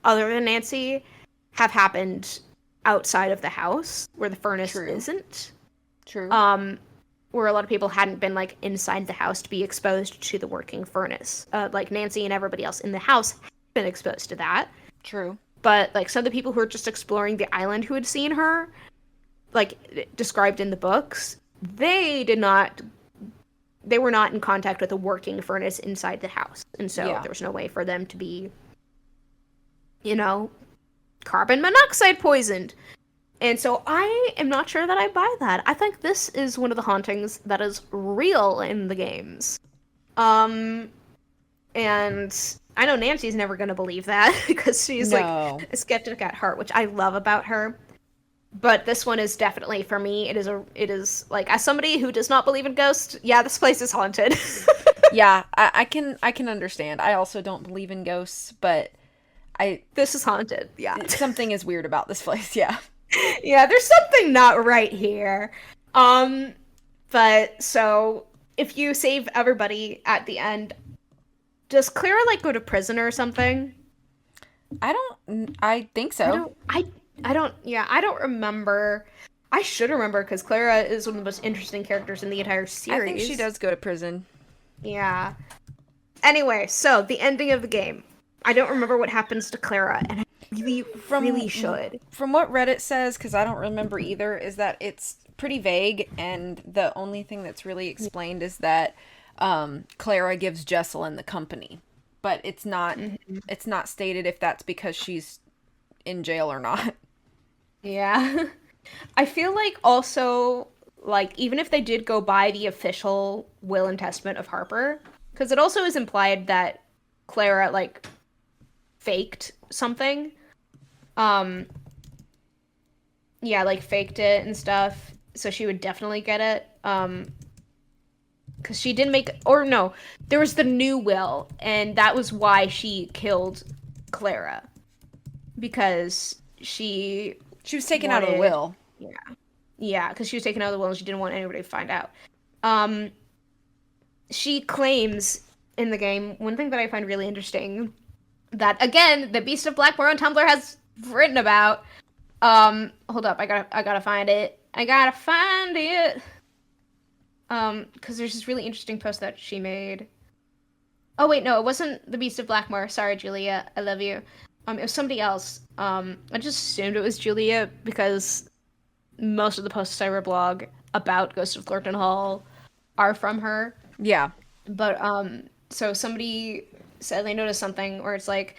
other than Nancy have happened outside of the house where the furnace isn't. True. Where a lot of people hadn't been like inside the house to be exposed to the working furnace. Like Nancy and everybody else in the house had been exposed to that. True. But like some of the people who were just exploring the island who had seen her, like described in the books, they were not in contact with a working furnace inside the house. And so there was no way for them to be, carbon monoxide poisoned. And so I am not sure that I buy that. I think this is one of the hauntings that is real in the games. And I know Nancy's never going to believe that because she's like a skeptic at heart, which I love about her. But this one is definitely, for me, it is like, as somebody who does not believe in ghosts, yeah, this place is haunted. Yeah, I can understand. I also don't believe in ghosts, but this is haunted. Yeah. Something is weird about this place, yeah. Yeah, there's something not right here. But so if you save everybody at the end, does Clara like go to prison or something? I think so. I don't remember. I should remember because Clara is one of the most interesting characters in the entire series. I think she does go to prison. Yeah. Anyway, so the ending of the game. I don't remember what happens to Clara, and I really should. From what Reddit says, because I don't remember either, is that it's pretty vague, and the only thing that's really explained is that Clara gives Jessalyn the company, but it's not stated if that's because she's in jail or not. Yeah. I feel like also, like, even if they did go by the official will and testament of Harper, because it also is implied that Clara, like, faked something. Yeah, like, faked it and stuff, so she would definitely get it. Because she didn't make... Or, no, there was the new will, and that was why she killed Clara. Because she was taken out of the will. Yeah, because she was taken out of the will and she didn't want anybody to find out. She claims in the game, one thing that I find really interesting that, again, the Beast of Blackmore on Tumblr has written about. Hold up, I gotta find it. I gotta find it. Because there's this really interesting post that she made. Oh wait, no, it wasn't the Beast of Blackmore. Sorry, Julia, I love you. It was somebody else. I just assumed it was Julia because most of the posts I blog about Ghost of Thornton Hall are from her. Yeah. But so somebody said they noticed something where it's like,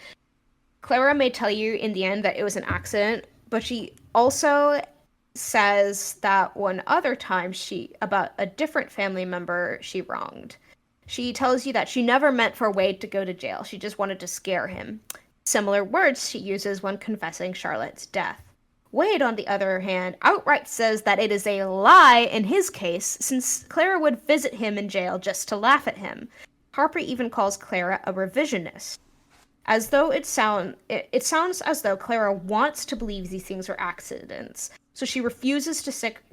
Clara may tell you in the end that it was an accident, but she also says that one other time about a different family member she wronged. She tells you that she never meant for Wade to go to jail. She just wanted to scare him. Similar words she uses when confessing Charlotte's death. Wade, on the other hand, outright says that it is a lie in his case, since Clara would visit him in jail just to laugh at him. Harper even calls Clara a revisionist. As though it sounds as though Clara wants to believe these things are accidents, so she refuses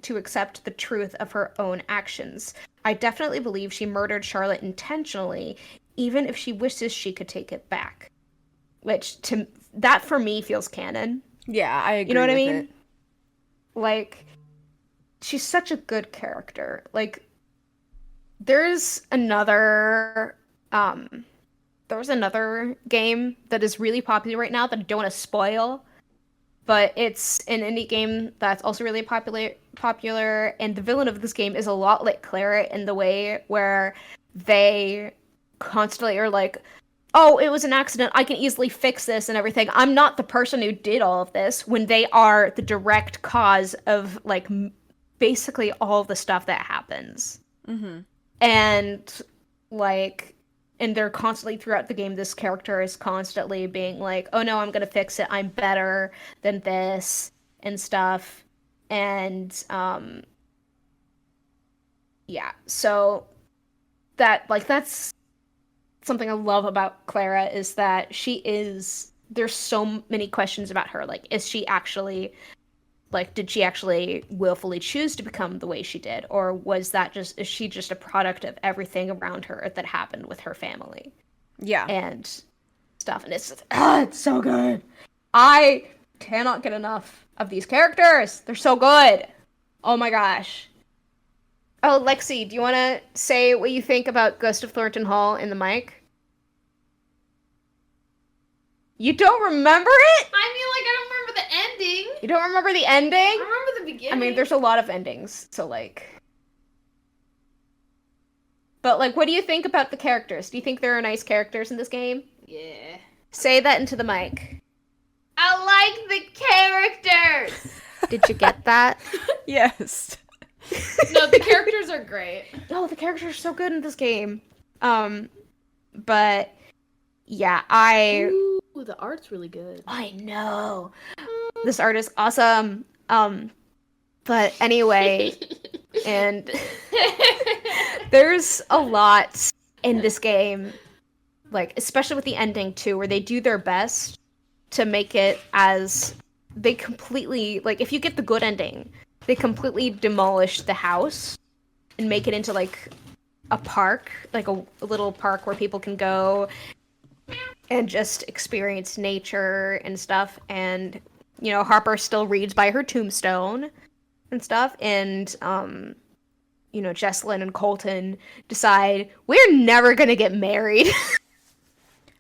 to accept the truth of her own actions. I definitely believe she murdered Charlotte intentionally, even if she wishes she could take it back. Which, that for me feels canon. Yeah, I agree. You know what I mean? It. Like, she's such a good character. Like, there's another game that is really popular right now that I don't want to spoil, but it's an indie game that's also really popular, and the villain of this game is a lot like Clara in the way where they constantly are like, oh, it was an accident, I can easily fix this and everything. I'm not the person who did all of this, when they are the direct cause of, like, basically all the stuff that happens. Mm-hmm. And, like, and they're constantly, throughout the game, this character is constantly being like, oh no, I'm gonna fix it, I'm better than this, and stuff. And, yeah, so that's something I love about Clara, is that there's so many questions about her. Like, did she actually willfully choose to become the way she did? Or is she just a product of everything around her that happened with her family? Yeah. And stuff. And it's so good. I cannot get enough of these characters. They're so good. Oh my gosh. Oh, Lexi, do you want to say what you think about Ghost of Thornton Hall in the mic? You don't remember it? I mean, like, I don't remember the ending. You don't remember the ending? I remember the beginning. I mean, there's a lot of endings, so, like... But, like, what do you think about the characters? Do you think there are nice characters in this game? Yeah. Say that into the mic. I like the characters! Did you get that? Yes. No, the characters are great. Oh, the characters are so good in this game. But... Yeah, Ooh, the art's really good. I know. This art is awesome. But anyway, and there's a lot in this game, like, especially with the ending too, where they do their best to make it as they completely, like, if you get the good ending, they completely demolish the house and make it into, like, a park, like a little park where people can go and just experience nature and stuff. And, you know, Harper still reads by her tombstone and stuff. And, you know, Jessalyn and Colton decide, we're never gonna get married.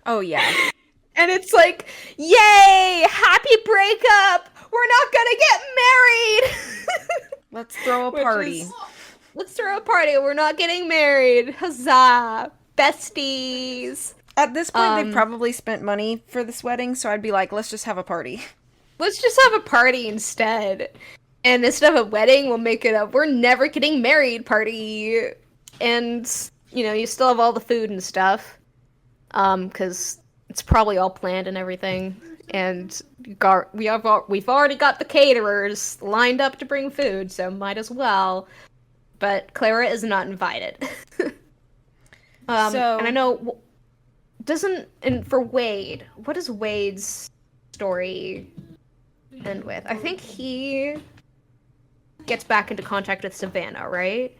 Oh, yeah. And it's like, yay! Happy breakup! We're not gonna get married! Let's throw a party. Let's throw a party. We're not getting married. Huzzah! Besties! At this point, they've probably spent money for this wedding, so I'd be like, let's just have a party. Let's just have a party instead. And instead of a wedding, we'll make it a we're never getting married party. And, you know, you still have all the food and stuff. Because it's probably all planned and everything. And we've already got the caterers lined up to bring food, so might as well. But Clara is not invited. And I know... and for Wade, what does Wade's story end with? I think he gets back into contact with Savannah, right?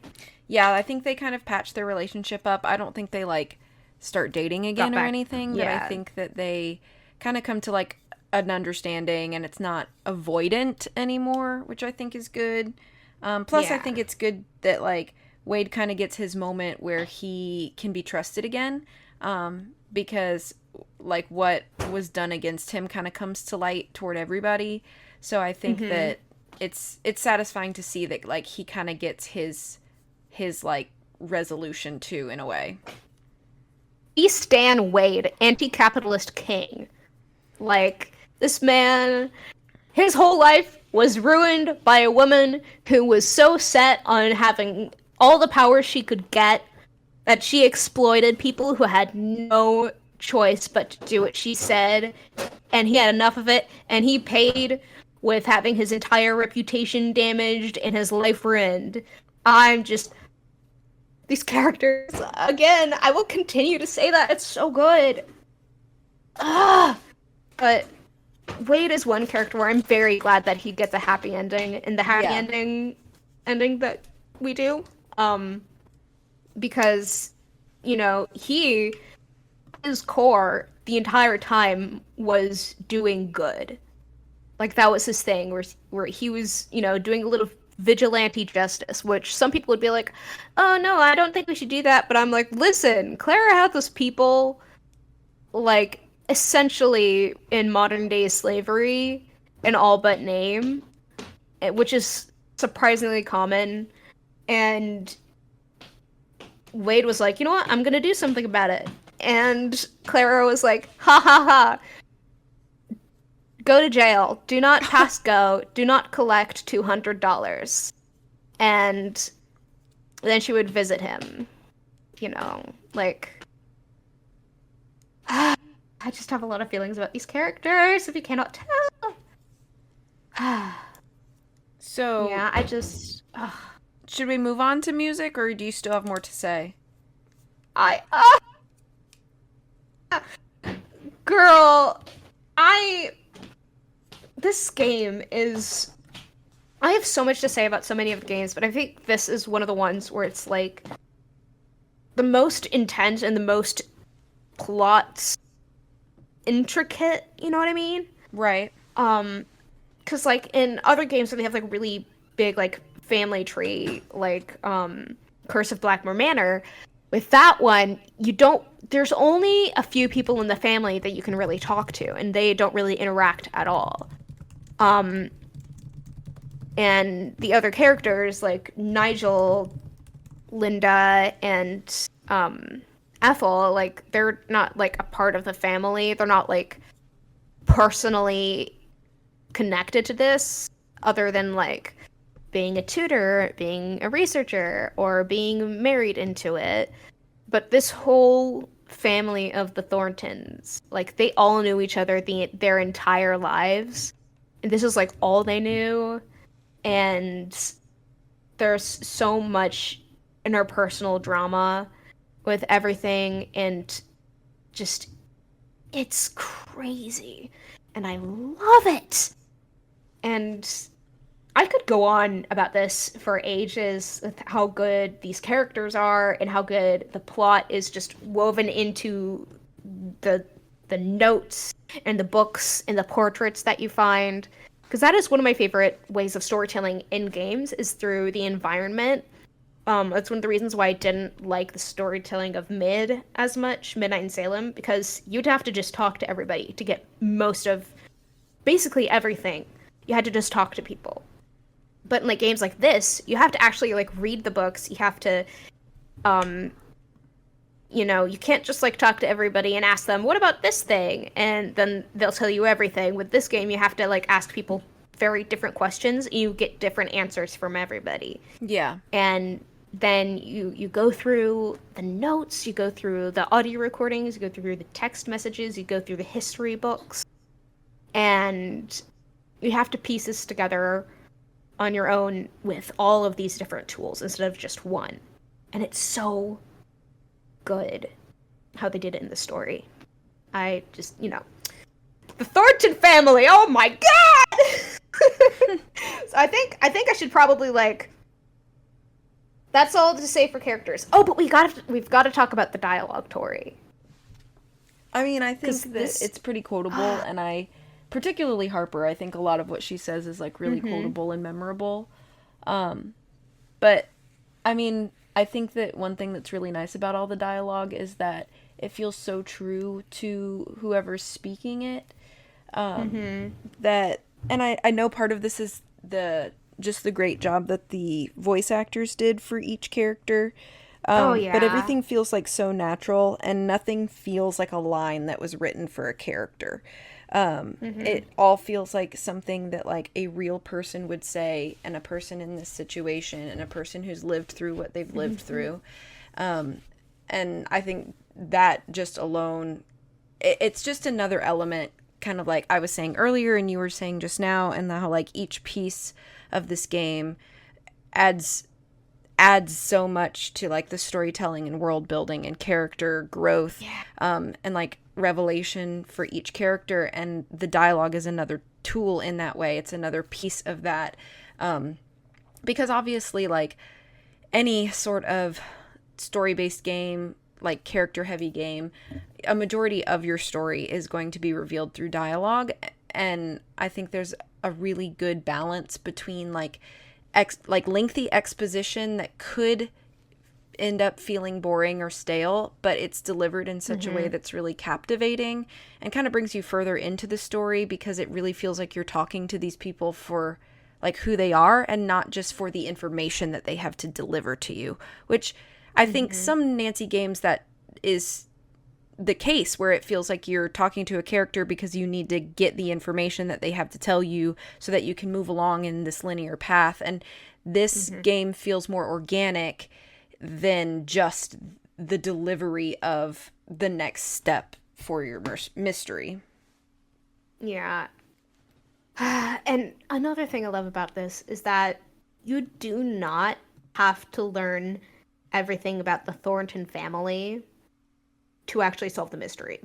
Yeah, I think they kind of patch their relationship up. I don't think they, like, start dating again or anything. Yeah. That I think that they kind of come to like an understanding, and it's not avoidant anymore, which I think is good. Plus, I think it's good that like Wade kind of gets his moment where he can be trusted again, because like what was done against him kind of comes to light toward everybody. So I think that it's satisfying to see that like he kind of gets his like resolution too, in a way. We stan Wade, anti-capitalist king. Like, this man, his whole life was ruined by a woman who was so set on having all the power she could get that she exploited people who had no choice but to do what she said, and he had enough of it, and he paid with having his entire reputation damaged and his life ruined. These characters, again, I will continue to say that, it's so good. But Wade is one character where I'm very glad that he gets a happy ending, and the happy ending that we do. Because, you know, his core the entire time was doing good. Like, that was his thing, where he was, you know, doing a little vigilante justice, which some people would be like, oh no, I don't think we should do that. But I'm like, listen, Clara had those people, like, essentially in modern day slavery in all but name, which is surprisingly common. And Wade was like, you know what, I'm gonna do something about it. And Clara was like, ha ha ha, go to jail, do not pass go, do not collect $200. And then she would visit him, you know, like, I just have a lot of feelings about these characters, if you cannot tell. So yeah, I just should we move on to music, or do you still have more to say? Girl, this game is, I have so much to say about so many of the games, but I think this is one of the ones where it's like the most intense and the most plot intricate, you know what I mean? Right. Because like in other games where they have like really big like family tree, like Curse of Blackmore Manor, with that one, there's only a few people in the family that you can really talk to, and they don't really interact at all. And the other characters, like Nigel, Linda, and Ethel, like, they're not, like, a part of the family. They're not, like, personally connected to this, other than, like, being a tutor, being a researcher, or being married into it. But this whole family of the Thorntons, like, they all knew each other their entire lives. And this is, like, all they knew. And there's so much interpersonal drama with everything, and just, it's crazy. And I love it! And I could go on about this for ages, with how good these characters are, and how good the plot is just woven into the notes, and the books, and the portraits that you find. Because that is one of my favorite ways of storytelling in games, is through the environment. That's one of the reasons why I didn't like the storytelling of Midnight in Salem, because you'd have to just talk to everybody to get most of, basically everything. You had to just talk to people. But in like games like this, you have to actually like read the books. You have to, you know, you can't just like talk to everybody and ask them, what about this thing? And then they'll tell you everything. With this game, you have to like ask people very different questions. And you get different answers from everybody. Yeah. And then you go through the notes, you go through the audio recordings, you go through the text messages, you go through the history books. And you have to piece this together on your own with all of these different tools instead of just one. And it's so good how they did it in the story. I just, you know, the Thornton family, oh my god! So I think I should probably like, that's all to say for characters. Oh, but we've got to talk about the dialogue, Tori. I mean, I think that this it's pretty quotable, and particularly Harper, I think a lot of what she says is like really quotable and memorable. But I mean, I think that one thing that's really nice about all the dialogue is that it feels so true to whoever's speaking it. That, and I know part of this is the great job that the voice actors did for each character. Oh yeah. But everything feels like so natural, and nothing feels like a line that was written for a character. It all feels like something that like a real person would say, and a person in this situation, and a person who's lived through what they've lived through. And I think that just alone, it's just another element, kind of like I was saying earlier and you were saying just now, and how like each piece of this game adds so much to like the storytelling and world building and character growth. And like revelation for each character, and the dialogue is another tool in that way. It's another piece of that, because obviously like any sort of story-based game, like character-heavy game, a majority of your story is going to be revealed through dialogue, and I think there's a really good balance between like lengthy exposition that could end up feeling boring or stale, but it's delivered in such a way that's really captivating and kind of brings you further into the story, because it really feels like you're talking to these people for like who they are, and not just for the information that they have to deliver to you, which I think some Nancy games that is the case, where it feels like you're talking to a character because you need to get the information that they have to tell you so that you can move along in this linear path. And this game feels more organic than just the delivery of the next step for your mystery. Yeah. And another thing I love about this is that you do not have to learn everything about the Thornton family to actually solve the mystery.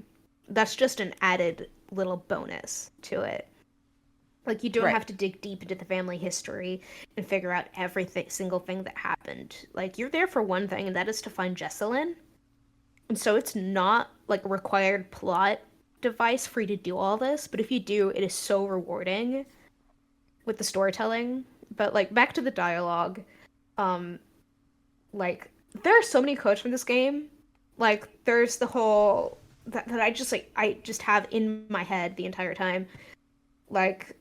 That's just an added little bonus to it. Like, you don't have to dig deep into the family history and figure out single thing that happened. Like, you're there for one thing, and that is to find Jessalyn. And so it's not, like, a required plot device for you to do all this, but if you do, it is so rewarding with the storytelling. But, like, back to the dialogue, like, there are so many quotes from this game. Like, there's the whole... that I just have in my head the entire time. Like,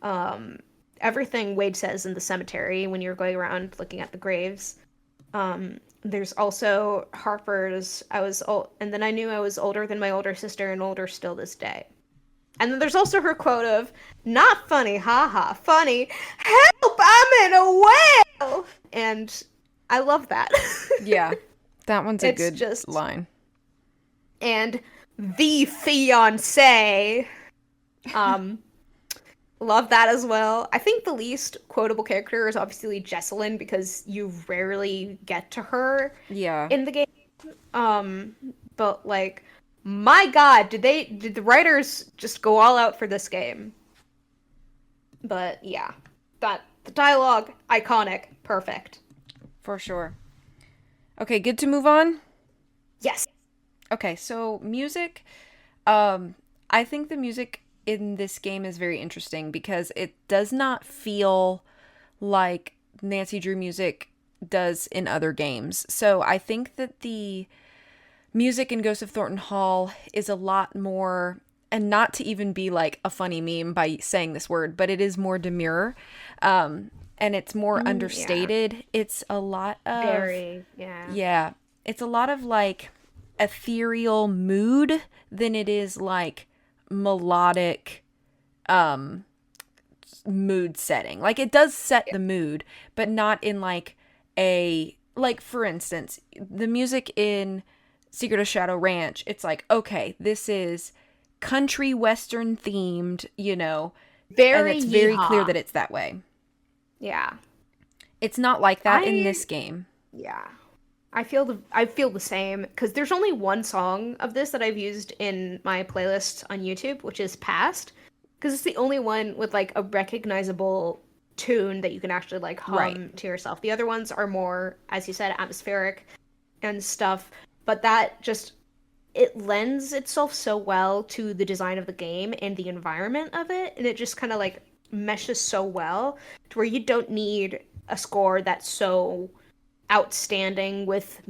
everything Wade says in the cemetery when you're going around looking at the graves. There's also Harper's, and then I knew I was older than my older sister and older still this day. And then there's also her quote of, not funny, haha, funny, help, I'm in a whale! And I love that. Yeah, that one's a good line. And the fiancé, love that as well. I think the least quotable character is obviously Jessalyn, because you rarely get to her in the game. But like, my god, did the writers just go all out for this game? But yeah, the dialogue, iconic, perfect. For sure. Okay, good to move on? Yes. Okay, so music. I think the music in this game is very interesting because it does not feel like Nancy Drew music does in other games. So I think that the music in Ghost of Thornton Hall is a lot more, and not to even be like a funny meme by saying this word, but it is more demure. And it's more understated. Yeah. It's a lot of... Yeah. It's a lot of like ethereal mood than it is like melodic mood setting. Like, it does set the mood, but not in like for instance, the music in Secret of Shadow Ranch, it's like, okay, this is country western themed, and it's very clear that it's that way. Yeah. It's not like that in this game. Yeah. I feel the same, because there's only one song of this that I've used in my playlist on YouTube, which is Past, because it's the only one with like a recognizable tune that you can actually like hum to yourself. The other ones are more, as you said, atmospheric and stuff, but that just it lends itself so well to the design of the game and the environment of it, and it just kind of like meshes so well to where you don't need a score that's so outstanding with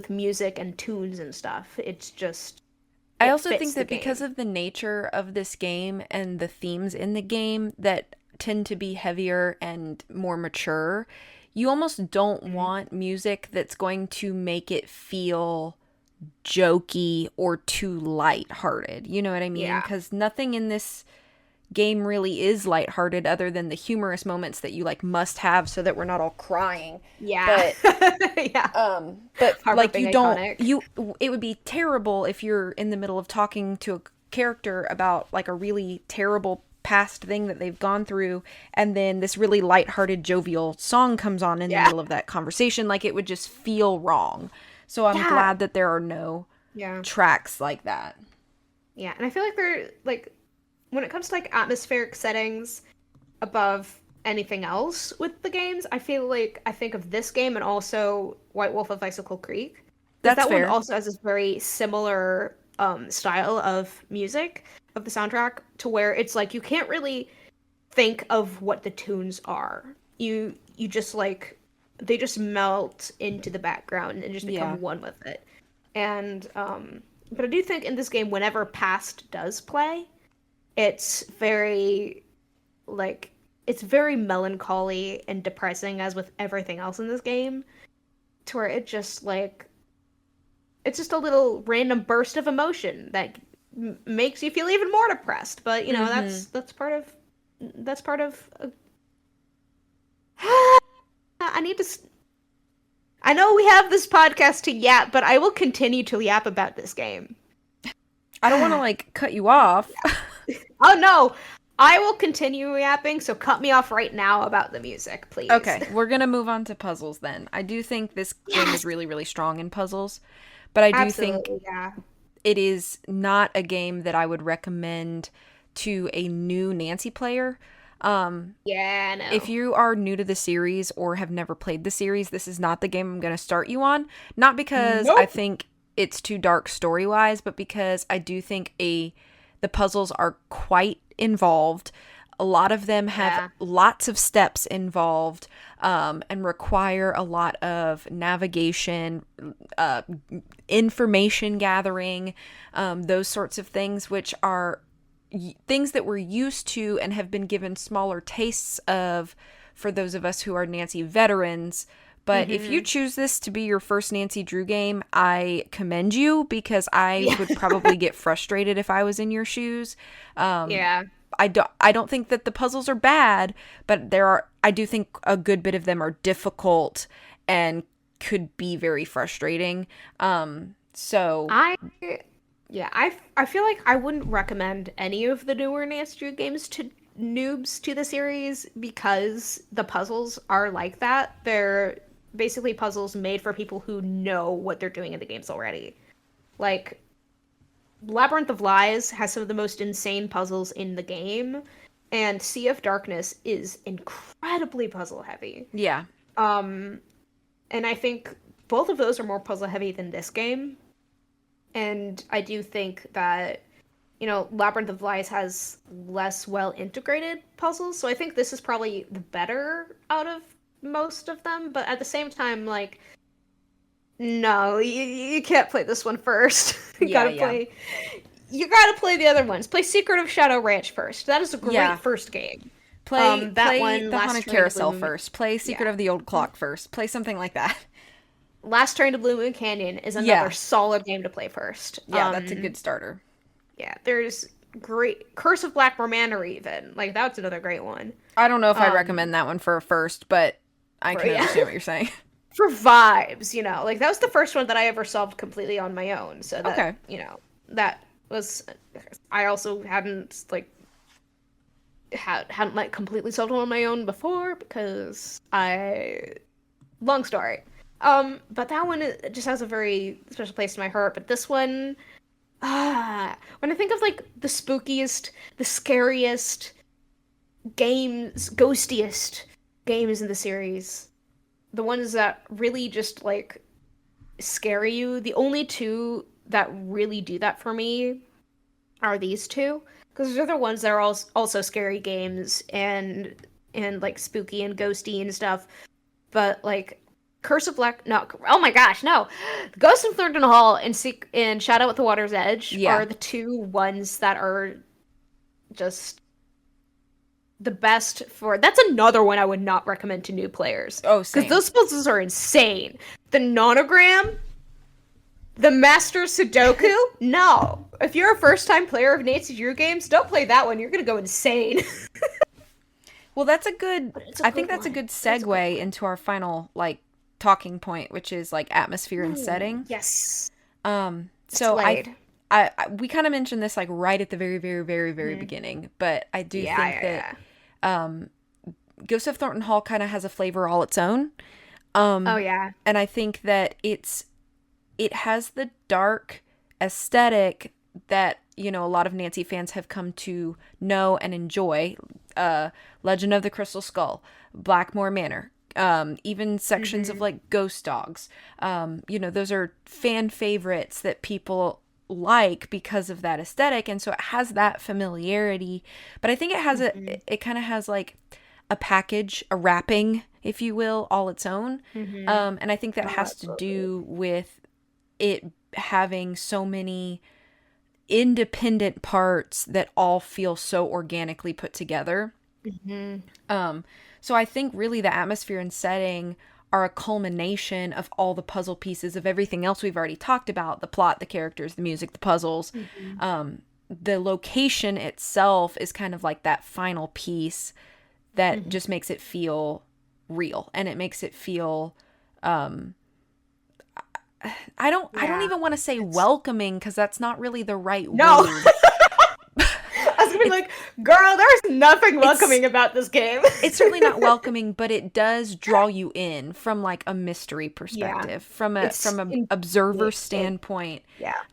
music and tunes and stuff. It's just I it also fits think the that because game. of the nature of this game and the themes in the game that tend to be heavier and more mature, you almost don't Mhm. want music that's going to make it feel jokey or too lighthearted. You know what I mean? Yeah. Because nothing in this game really is lighthearted other than the humorous moments that you like must have so that we're not all crying. Yeah. But Yeah. Harbor like being you don't iconic. you it would be terrible if you're in the middle of talking to a character about like a really terrible past thing that they've gone through, and then this really lighthearted jovial song comes on in the Yeah. middle of that conversation. Like it would just feel wrong. So I'm Yeah. glad that there are no Yeah. tracks like that. Yeah. And I feel like they're like when it comes to like atmospheric settings above anything else with the games, I feel like I think of this game and also White Wolf of Icicle Creek. Because That's that one fair. also has this very similar style of music of the soundtrack to where it's like you can't really think of what the tunes are. You just like they just melt into the background and just Yeah. become one with it. And but I do think in this game whenever past does play, it's very like it's very melancholy and depressing as with everything else in this game to where it just like it's just a little random burst of emotion that makes you feel even more depressed, but you know Mhm. that's part of I need to I know we have this podcast to yap, but I will continue to yap about this game. I don't want to like cut you off. Oh no, I will continue yapping, so cut me off right now about the music, please. Okay, we're gonna move on to puzzles then. I do think this game is Yes, really, really strong in puzzles, but I do think absolutely, yeah. it is not a game that I would recommend to a new Nancy player. Um, Yeah, if no. you are new to the series or have never played the series, this is not the game I'm gonna start you on. Not because I Nope. think it's too dark story wise, but because I do think the puzzles are quite involved. A lot of them have Yeah. lots of steps involved, and require a lot of navigation, uh, information gathering, those sorts of things, which are things that we're used to and have been given smaller tastes of for those of us who are Nancy veterans. But if you Mm-hmm. choose this to be your first Nancy Drew game, I commend you because I Yeah. would probably get frustrated if I was in your shoes. Um, Yeah. I don't think that the puzzles are bad, but I do think a good bit of them are difficult and could be very frustrating. So I yeah, I feel like I wouldn't recommend any of the newer Nancy Drew games to noobs to the series because the puzzles are like that. They're basically puzzles made for people who know what they're doing in the games already. Like Labyrinth of Lies has some of the most insane puzzles in the game, and Sea of Darkness is incredibly puzzle heavy. yeah. Um, and I think both of those are more puzzle heavy than this game. And I do think that, you know, Labyrinth of Lies has less well integrated puzzles. So I think this is probably the better out of most of them. But at the same time, like, no, you can't play this one first. Yeah, yeah. You gotta play the other ones. Play Secret of Shadow Ranch first. That is a great Yeah. first game. That Play one, the Last Haunted Train to Blue Carousel Moon. first. Play Secret Yeah. of the Old Clock first. Play something like that. Last Train to Blue Moon Canyon is Yeah. another solid game to play first. Yeah, that's a good starter. Yeah, there's great Curse of Black Manor even. Like that's another great one. I don't know if I Um recommend that one for a first, but I can yeah. understand what you're saying. For vibes, you know. Like that was the first one that I ever solved completely on my own. So that, Okay. you know, that was I also hadn't like hadn't like completely solved one on my own before because I long story. But that one just has a very special place in my heart. But this one, when I think of like the spookiest, the scariest games, ghostiest games in the series, the ones that really just like scare you, the only two that really do that for me are these two, because they're the ones that are also scary games and like spooky and ghosty and stuff. But like Curse of Black, no, oh my gosh, no, Ghost of Thornton Hall and Shadow at the Water's Edge are the two ones that are just the best for. That's another one I would not recommend to new players. Oh, same. Because those puzzles are insane. The nonogram, the Master Sudoku, no. If you're a first-time player of Nancy Drew games, don't play that one. You're gonna go insane. Well, that's a good. I think that's one. a good segue into our final like talking point, which is like atmosphere and setting. Yes. So we kind of mentioned this like right at the very, very, very, very beginning, but I do think that Ghost of Thornton Hall kind of has a flavor all its own. And I think that it has the dark aesthetic that, you know, a lot of Nancy fans have come to know and enjoy. Legend of the Crystal Skull, Blackmore Manor, even sections of like Ghost Dogs. You know, those are fan favorites that people like because of that aesthetic, and so it has that familiarity. But I think it has it kind of has like a package, a wrapping, if you will, all its own. And I think that has to do with it having so many independent parts that all feel so organically put together. So I think really the atmosphere and setting are a culmination of all the puzzle pieces of everything else we've already talked about: the plot, the characters, the music, the puzzles. The location itself is kind of like that final piece that just makes it feel real, and it makes it feel I don't even want to say welcoming, because that's not really the right word. I was gonna be like, girl, there's nothing welcoming about this game. It's certainly not welcoming, but it does draw you in from like a mystery perspective, from an observer standpoint.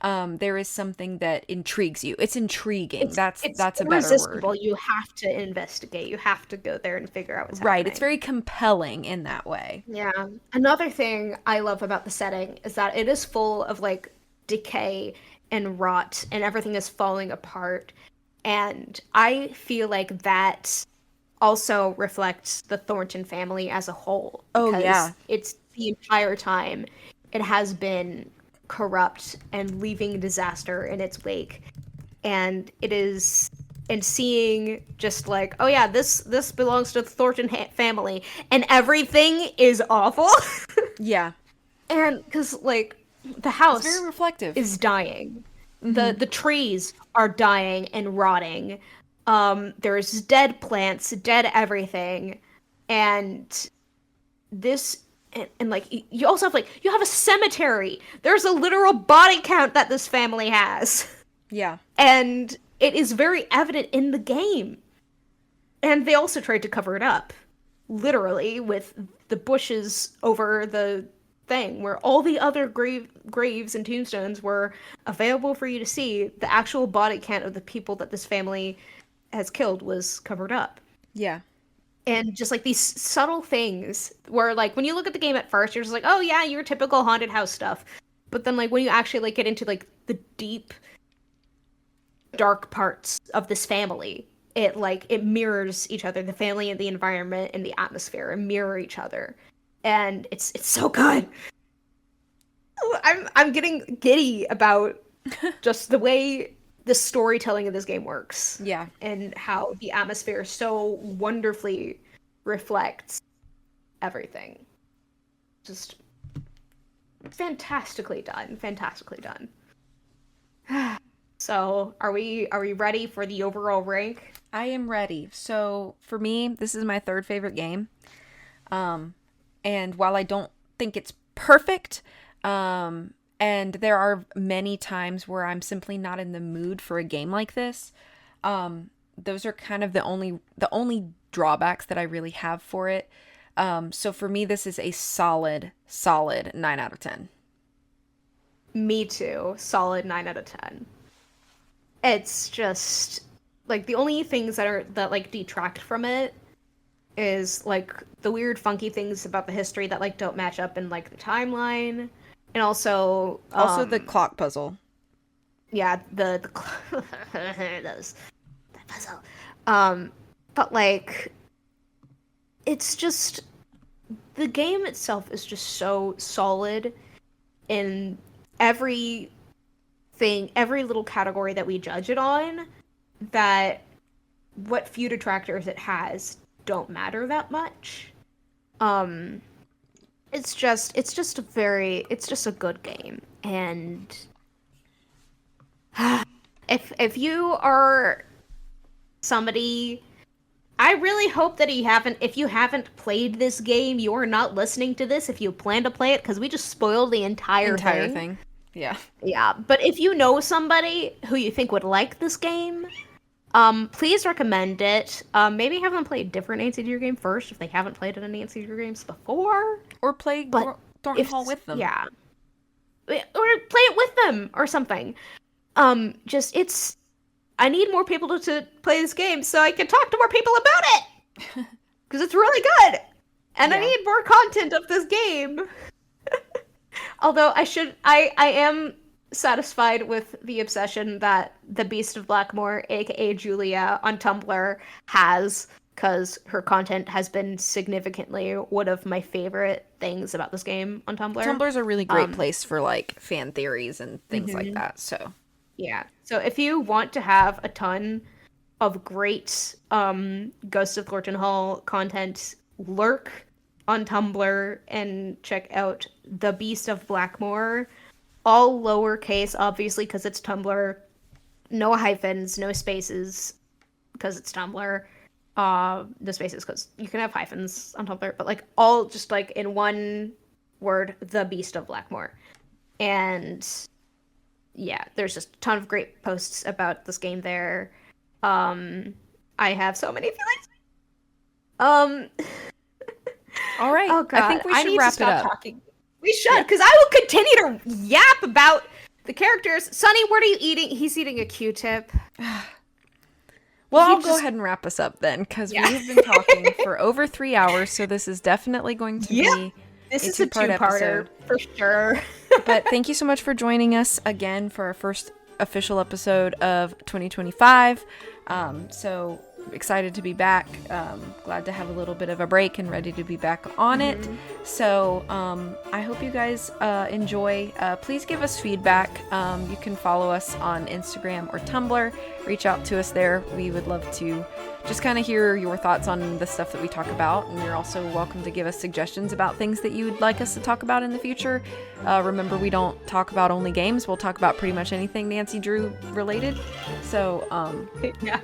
There is something that intrigues you. It's intriguing. That's a better word. You have to investigate. You have to go there and figure out what's right. happening. It's very compelling in that way. Yeah. Another thing I love about the setting is that it is full of like decay and rot, and everything is falling apart. And I feel like that also reflects the Thornton family as a whole. Because it's the entire time it has been corrupt and leaving disaster in its wake. And it is, and seeing just like, oh yeah, this belongs to the Thornton family, and everything is awful. And because like the house it's very reflective. is dying. The trees are dying and rotting. There's dead plants, dead everything. And this, and like, you also have like, you have a cemetery. There's a literal body count that this family has. And it is very evident in the game. And they also tried to cover it up, literally, with the bushes over the thing, where all the other graves and tombstones were available for you to see. The actual body count of the people that this family has killed was covered up. And just like these subtle things where like when you look at the game at first, you're just like, oh yeah, your typical haunted house stuff. But then like when you actually like get into like the deep dark parts of this family, it mirrors each other. The family and the environment and the atmosphere mirror each other. And it's so good. I'm getting giddy about just the way the storytelling of this game works. And how the atmosphere so wonderfully reflects everything. Just fantastically done. So, are we ready for the overall rank? I am ready. So, for me, this is my third favorite game. And while I don't think it's perfect, and there are many times where I'm simply not in the mood for a game like this, those are kind of the only drawbacks that I really have for it. So for me, this is a solid 9 out of 10. Me too. Solid 9 out of 10. It's just like the only things that like detract from it is like the weird funky things about the history that like don't match up in like the timeline, and also the clock puzzle. yeah, the those that puzzle. But like, it's just the game itself is just so solid in every little category that we judge it on, that what few detractors it has don't matter that much. It's just a good game. And if you are somebody, I really hope that if you haven't played this game, you're not listening to this if you plan to play it, because we just spoiled the entire thing. Yeah. Yeah, but if you know somebody who you think would like this game, please recommend it. Maybe have them play a different Nancy Drew game first if they haven't played any Nancy Drew games before. Or play Thornton Hall with them. Yeah. Or play it with them or something. I need more people to play this game so I can talk to more people about it! Because it's really good! And I need more content of this game! Although I am satisfied with the obsession that the Beast of Blackmore, aka Julia, on Tumblr has, because her content has been significantly one of my favorite things about this game on Tumblr. Tumblr's a really great place for like fan theories and things like that, so. Yeah. So if you want to have a ton of great Ghost of Thornton Hall content, lurk on Tumblr and check out The Beast of Blackmore. All lowercase, obviously, because it's Tumblr. No hyphens, no spaces, because it's Tumblr. No spaces, because you can have hyphens on Tumblr, but like all just like in one word, The Beast of Blackmore. And yeah, there's just a ton of great posts about this game there. I have so many feelings. All right. Oh God, I think we should wrap it up. Talking. We should, because I will continue to yap about the characters. Sonny, what are you eating? He's eating a Q-tip. Well, I'll go ahead and wrap us up then, because we've been talking for over 3 hours, so this is definitely going to be this is a two-parter for sure. But thank you so much for joining us again for our first official episode of 2025. So excited to be back. Glad to have a little bit of a break and ready to be back on it. So I hope you guys enjoy. Please give us feedback. You can follow us on Instagram or Tumblr. Reach out to us there. We would love to just kind of hear your thoughts on the stuff that we talk about, and you're also welcome to give us suggestions about things that you'd like us to talk about in the future. Remember, we don't talk about only games. We'll talk about pretty much anything Nancy Drew related. So yeah.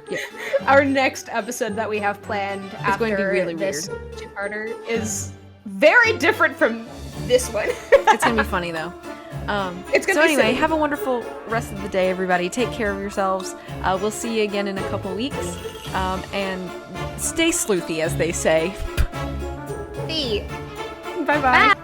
Our next episode that we have planned after going to be really this weird. Two-parter is very different from this one. It's gonna be funny though. It's gonna so be anyway, silly. have a wonderful rest of the day, everybody. Take care of yourselves. We'll see you again in a couple weeks. And stay sleuthy, as they say. See. Bye-bye. Bye.